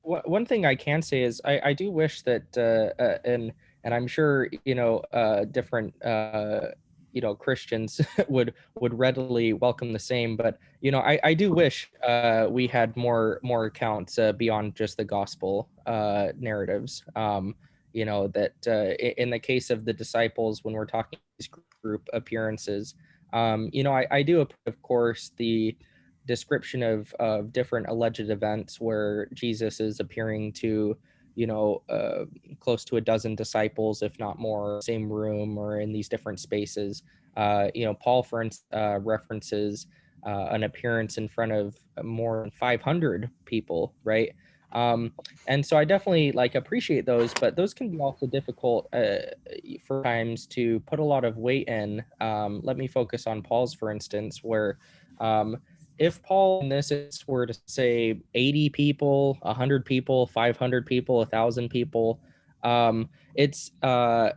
One thing I can say is I do wish that and I'm sure different Christians would readily welcome the same, but I do wish we had more accounts beyond just the gospel narratives. that in the case of the disciples, when we're talking these group appearances, I do, of course, the description of different alleged events where Jesus is appearing to, close to a dozen disciples, if not more, same room or in these different spaces. Paul, for instance, references an appearance in front of more than 500 people, right? And so I definitely appreciate those, but those can be also difficult for times to put a lot of weight in. Let me focus on Paul's, for instance, where if Paul in this were to say 80 people, 100 people, 500 people, 1,000 people, it's I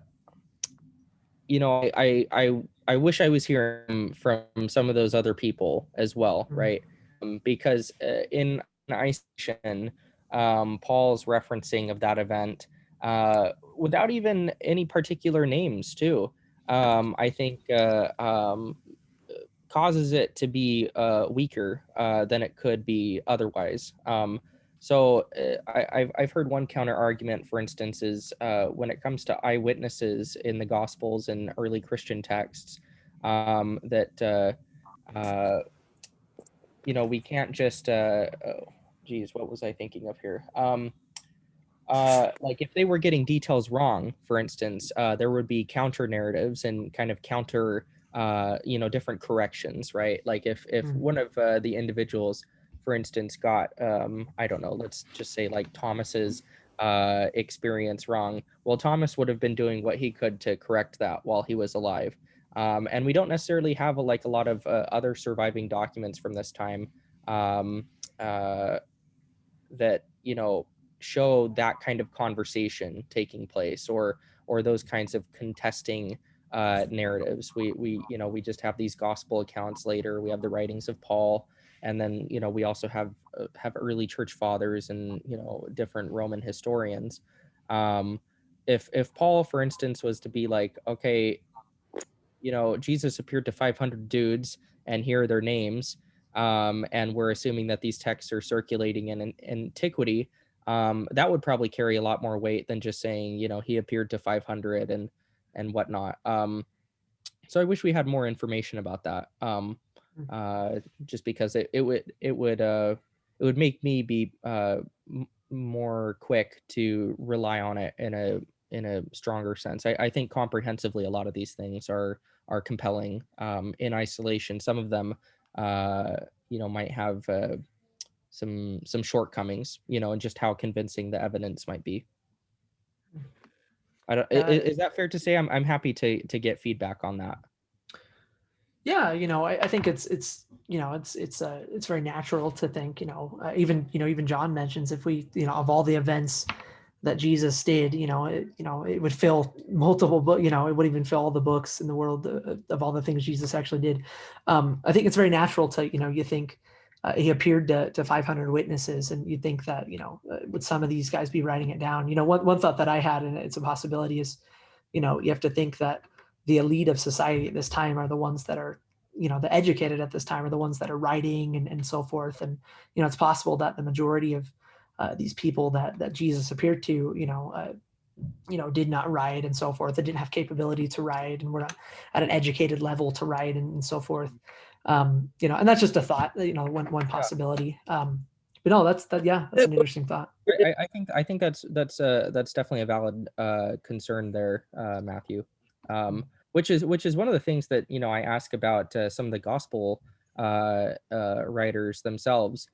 wish I was hearing from some of those other people as well, right? Because in isolation, Paul's referencing of that event without even any particular names too, I think causes it to be weaker than it could be otherwise. So I've heard one counter argument, for instance, is when it comes to eyewitnesses in the Gospels and early Christian texts, that we can't just what was I thinking of here? Like if they were getting details wrong, for instance, there would be counter narratives and kind of counter different corrections, right? Like if one of the individuals, for instance, got I don't know, let's just say like Thomas's experience wrong, well, Thomas would have been doing what he could to correct that while he was alive. And we don't necessarily have a lot of other surviving documents from this time that show that kind of conversation taking place, or those kinds of contesting narratives. We just have these gospel accounts later. We have the writings of Paul, and then we also have early church fathers and different Roman historians. If Paul, for instance, was to be like, okay, Jesus appeared to 500 dudes and here are their names, and we're assuming that these texts are circulating in antiquity, that would probably carry a lot more weight than just saying he appeared to 500 and whatnot. So I wish we had more information about that, just because it would make me be more quick to rely on it in a stronger sense. I think comprehensively a lot of these things are compelling. In isolation, some of them might have some shortcomings, and just how convincing the evidence might be. Is that fair to say? I'm happy to get feedback on that. Yeah, I think it's very natural to think, even John mentions, if we, of all the events that Jesus did, it would fill multiple books, it would even fill all the books in the world of all the things Jesus actually did. I think it's very natural to, you think he appeared to 500 witnesses, and you think that, would some of these guys be writing it down? One thought that I had, and it's a possibility, is, you have to think that the elite of society at this time are the ones that are, the educated at this time are the ones that are writing and so forth. And, it's possible that the majority of these people that Jesus appeared to, did not write and so forth. They didn't have capability to write and were not at an educated level to write and so forth. And that's just a thought, one possibility. But no, that's an interesting thought. I think that's definitely a valid concern there, Matthew. Which is one of the things that I ask about some of the gospel writers themselves.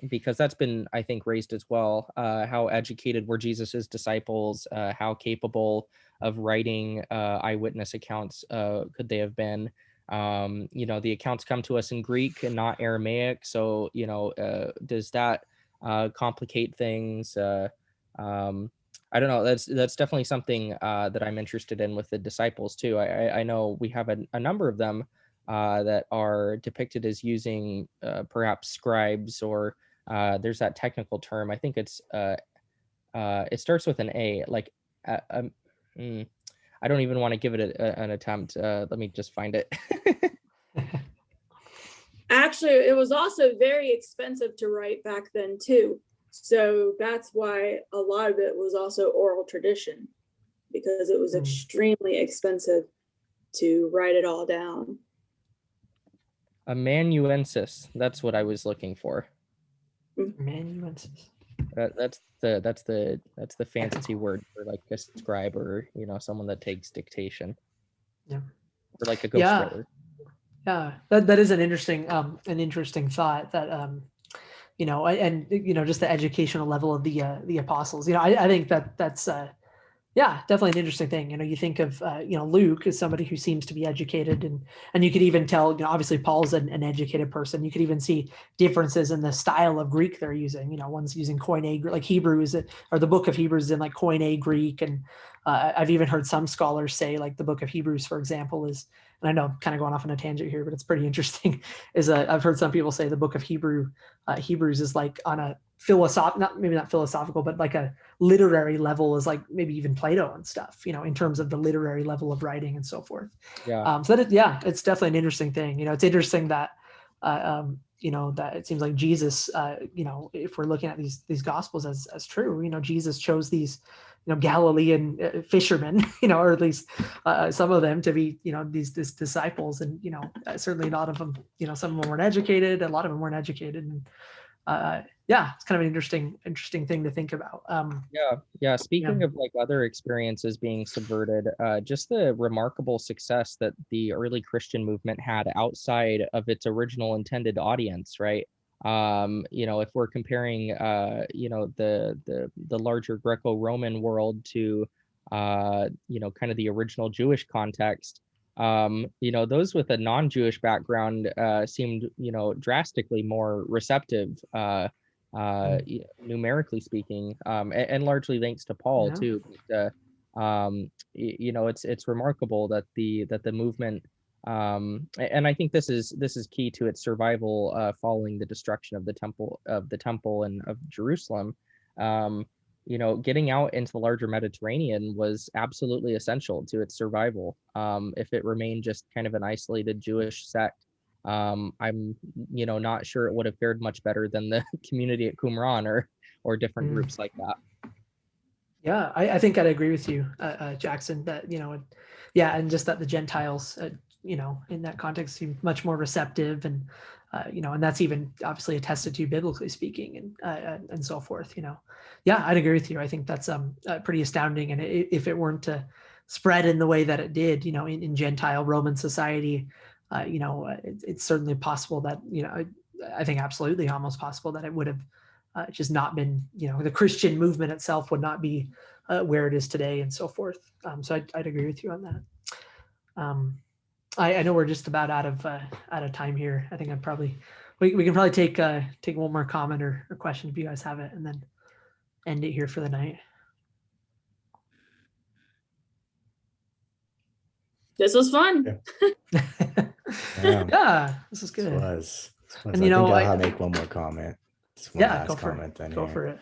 Because that's been, I think, raised as well. How educated were Jesus's disciples? How capable of writing eyewitness accounts could they have been? The accounts come to us in Greek and not Aramaic. So, does that complicate things? I don't know. That's definitely something that I'm interested in with the disciples too. I know we have a number of them that are depicted as using perhaps scribes, or there's that technical term. I think it's it starts with an A. Like I don't even want to give it an attempt. Let me just find it. Actually, it was also very expensive to write back then too. So that's why a lot of it was also oral tradition, because it was extremely expensive to write it all down. Amanuensis. That's what I was looking for. Amanuensis. That's the fancy word for like a scribe, or someone that takes dictation. Yeah. Or like a Yeah. ghostwriter. Yeah, that is an interesting thought that just the educational level of the apostles. I think that's definitely an interesting thing. You think of Luke as somebody who seems to be educated, and you could even tell, obviously Paul's an educated person. You could even see differences in the style of Greek they're using. One's using Koine, like Hebrews, or the book of Hebrews in like Koine Greek, and I've even heard some scholars say, like, the book of Hebrews, for example, is, and I know I'm kind of going off on a tangent here, but it's pretty interesting. I've heard some people say the book of Hebrews is like on a not philosophical, but like a literary level, is like maybe even Plato and stuff, in terms of the literary level of writing and so forth. Yeah. So it's definitely an interesting thing. It's interesting that, that it seems like Jesus, if we're looking at these gospels as true, Jesus chose these, Galilean fishermen, or at least some of them to be, these disciples, and certainly a lot of them, some of them weren't educated, a lot of them weren't educated, and it's kind of an interesting thing to think about. Speaking of like other experiences being subverted, just the remarkable success that the early Christian movement had outside of its original intended audience, right? If we're comparing the larger Greco-Roman world to kind of the original Jewish context, those with a non-Jewish background seemed drastically more receptive, numerically speaking, and largely thanks to Paul too. But, it's remarkable that the movement, and I think this is key to its survival following the destruction of the temple and of Jerusalem. Getting out into the larger Mediterranean was absolutely essential to its survival. If it remained just kind of an isolated Jewish sect, I'm not sure it would have fared much better than the community at Qumran or different groups like that. Yeah, I think I'd agree with you, Jackson, that, and just that the Gentiles, in that context seem much more receptive, and, and that's even obviously attested to biblically speaking, and so forth, I'd agree with you. I think that's pretty astounding. And if it weren't to spread in the way that it did, in Gentile Roman society, it's certainly possible that, I think absolutely almost possible that it would have just not been, the Christian movement itself would not be where it is today, and so forth. So I'd agree with you on that. I know we're just about out of time here. I think we can probably take one more comment or question if you guys have it, and then end it here for the night. This was fun. Yeah, this is good. This was. And I think I'll make one more comment. Go for it.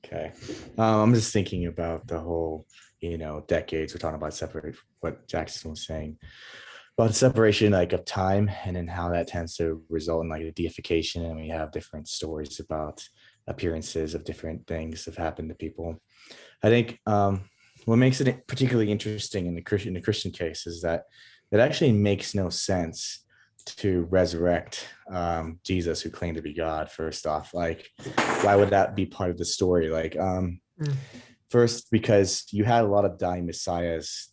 Okay. I'm just thinking about the whole, decades. We're talking about separate, what Jackson was saying about the separation, like, of time, and then how that tends to result in like a deification. And we have different stories about appearances of different things that have happened to people. I think what makes it particularly interesting in the Christian case is that it actually makes no sense to resurrect Jesus, who claimed to be God. First off, like, why would that be part of the story? Like, first, because you had a lot of dying messiahs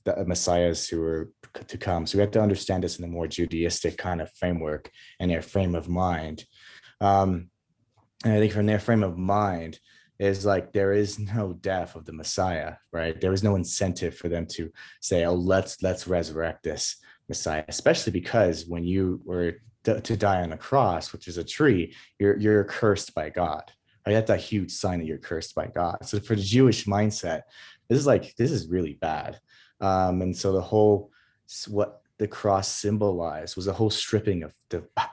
who were to come. So we have to understand this in a more Judaistic kind of framework and their frame of mind. And I think from their frame of mind is like, there is no death of the Messiah, right? There is no incentive for them to say, oh, let's resurrect this Messiah, especially because when you were to die on a cross, which is a tree, you're cursed by God. Right? That's a huge sign that you're cursed by God. So for the Jewish mindset, this is really bad. And so what the cross symbolized was a whole stripping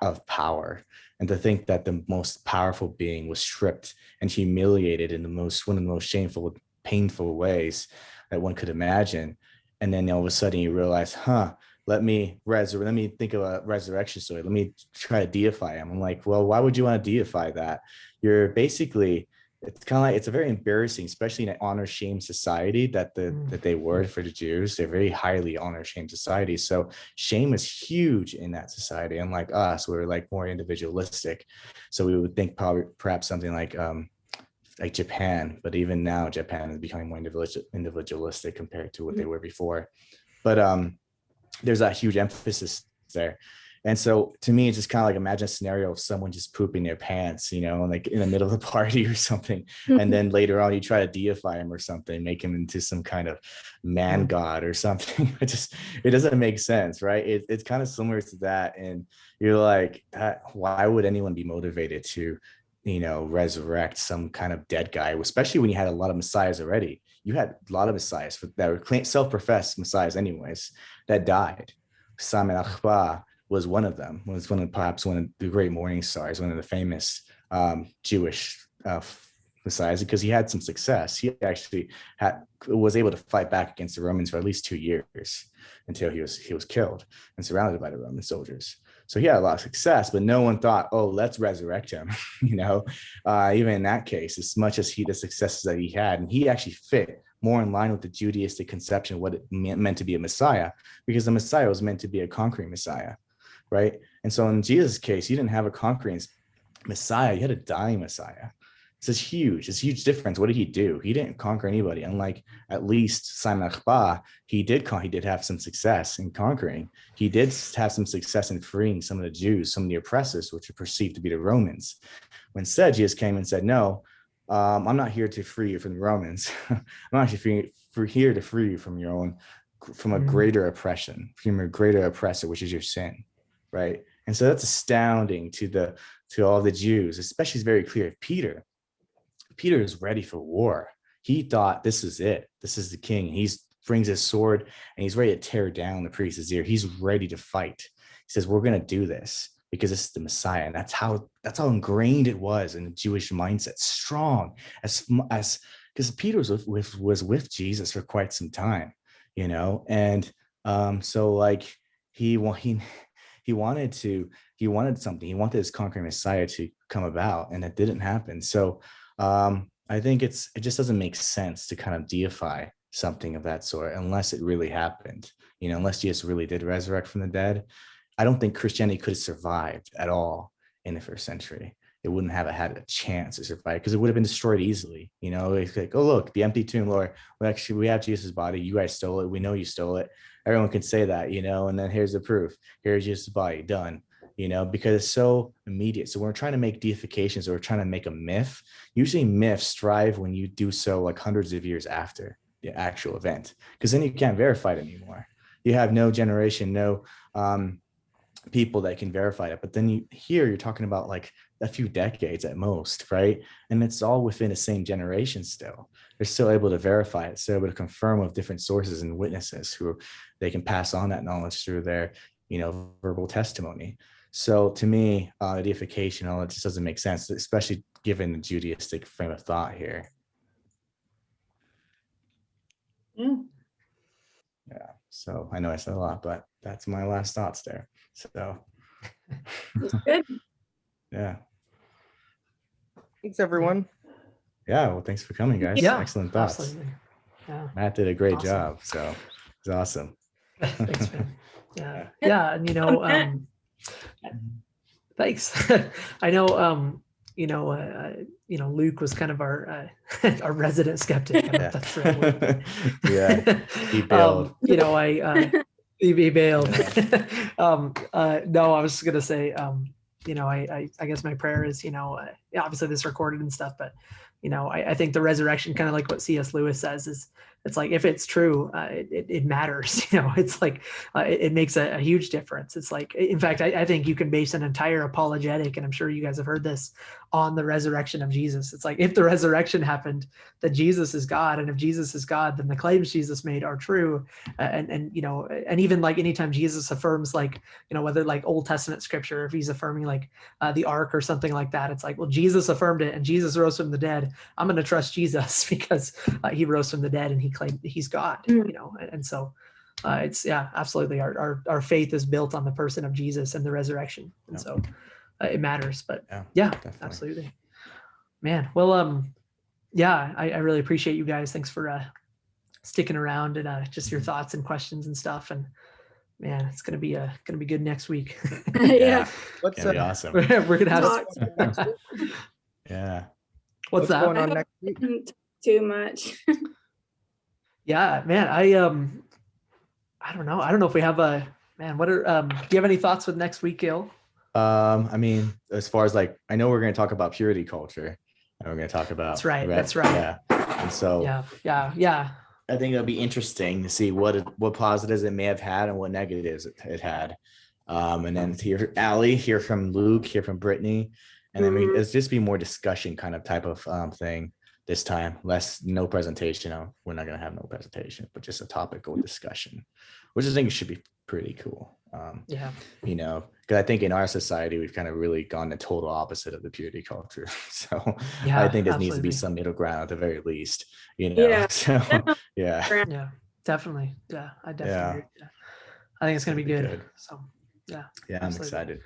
of power. And to think that the most powerful being was stripped and humiliated in one of the most shameful, painful ways that one could imagine. And then all of a sudden you realize, let me think of a resurrection story. Let me try to deify him. I'm like, well, why would you want to deify that? You're basically it's kind of like, it's a very embarrassing, especially in an honor shame society that that they were for the Jews. They're very highly honor shame society. So shame is huge in that society. Unlike us, we're like more individualistic. So we would think probably perhaps something like Japan, but even now Japan is becoming more individualistic compared to what they were before. But there's that huge emphasis there. And so to me, it's just kind of like imagine a scenario of someone just pooping their pants, you know, like in the middle of the party or something. And then later on, you try to deify him or something, make him into some kind of man god or something. It doesn't make sense, right? It's kind of similar to that. And you're like, why would anyone be motivated to, you know, resurrect some kind of dead guy, especially when you had a lot of messiahs already? You had a lot of messiahs that were self-professed messiahs anyways that died. Simon Achba was one of them, perhaps one of the great morning stars, one of the famous Jewish messiahs, because he had some success. He actually was able to fight back against the Romans for at least 2 years until he was killed and surrounded by the Roman soldiers. So he had a lot of success, but no one thought, oh, let's resurrect him. You know, even in that case, as much as the successes that he had, and he actually fit more in line with the Judaistic conception of what it meant to be a Messiah, because the Messiah was meant to be a conquering Messiah, right? And so in Jesus' case, he didn't have a conquering Messiah, he had a dying Messiah. It's a huge difference. What did he do? He didn't conquer anybody. Unlike at least Simon Achba, he did have some success in conquering. He did have some success in freeing some of the Jews, some of the oppressors, which are perceived to be the Romans. When said, Jesus came and said, no, I'm not here to free you from the Romans. I'm actually here to free you from your own, from a greater oppression, from a greater oppressor, which is your sin, right? And so that's astounding to all the Jews, especially. It's very clear. Peter is ready for war. He thought this is it. This is the king. He brings his sword and he's ready to tear down the priest's ear. He's ready to fight. He says, we're going to do this because this is the Messiah. And that's how ingrained it was in the Jewish mindset. Strong as because Peter was with Jesus for quite some time, you know? And so like he wanted something. He wanted his conquering Messiah to come about, and that didn't happen. So I think it just doesn't make sense to kind of deify something of that sort unless it really happened, you know, unless Jesus really did resurrect from the dead. I don't think Christianity could have survived at all in the first century. It wouldn't have had a chance to survive because it would have been destroyed easily. You know, it's like, oh, look, the empty tomb, Lord. Well, actually, we have Jesus' body. You guys stole it. We know you stole it. Everyone can say that, you know, and then here's the proof. Here's Jesus' body, done. You know, because it's so immediate. So when we're trying to make deifications or we're trying to make a myth, usually myths thrive when you do so like hundreds of years after the actual event, because then you can't verify it anymore. You have no generation, no people that can verify it. But then you're talking about like a few decades at most, right? And it's all within the same generation still. They're still able to verify it, so able to confirm with different sources and witnesses who they can pass on that knowledge through their, you know, verbal testimony. So to me, deification, all it just doesn't make sense, especially given the Judaistic frame of thought here. Yeah. So I know I said a lot, but that's my last thoughts there. So That's good. Yeah. Thanks, everyone. Yeah. Well, thanks for coming, guys. Yeah, Excellent thoughts. absolutely. Yeah. Matt did a great Awesome. job. So it's awesome. Thanks, man. Yeah. And, you know, thanks. I know, you know, Luke was kind of our our resident skeptic. I don't know if that's the right word. Yeah, he bailed. You know, he bailed. No, I was gonna say, you know, I guess my prayer is, you know, obviously this is recorded and stuff, but you know, I think the resurrection, kind of like what C.S. Lewis says, is it's like, if it's true, it matters. You know, it's like it makes a huge difference. It's like, in fact, I think you can base an entire apologetic, and I'm sure you guys have heard this, on the resurrection of Jesus. It's like, if the resurrection happened, then Jesus is God, and if Jesus is God, then the claims Jesus made are true. And you know, and even like anytime Jesus affirms, like, you know, whether like Old Testament scripture, if he's affirming like the ark or something like that, it's like, well, Jesus affirmed it and Jesus rose from the dead. I'm going to trust Jesus because he rose from the dead and he claimed he's God, you know? And so it's, yeah, absolutely. Our faith is built on the person of Jesus and the resurrection. And so it matters, but yeah, definitely. absolutely, man. Well, yeah, I really appreciate you guys. Thanks for sticking around and just your thoughts and questions and stuff. And man, it's gonna be good next week. Yeah. What's Gonna be awesome. We're gonna have Talk Yeah. what's that? going I on hope next I week? didn't talk too much. Yeah, man, I don't know. I don't know if we have a man. What are do you have any thoughts with next week, Gil? I mean, as far as like, I know we're going to talk about purity culture, and we're going to talk about That's right. That's right. Yeah, and so Yeah. I think it'll be interesting to see what positives it may have had and what negatives it had. And then to hear Allie, hear from Luke, hear from Brittany, and then Mhm. it's just be more discussion kind of type of thing this time. No presentation. We're not going to have no presentation, but just a topical discussion, which I think should be pretty cool. Yeah. You know, because I think in our society we've kind of really gone the total opposite of the purity culture. So Yeah, I think there needs to be absolutely. some middle ground at the very least. You know, Yeah. so yeah. Yeah, definitely. Yeah, I definitely Yeah. agree. Yeah. I think it's gonna be It'll be good. good. So yeah. Yeah, Absolutely. I'm excited.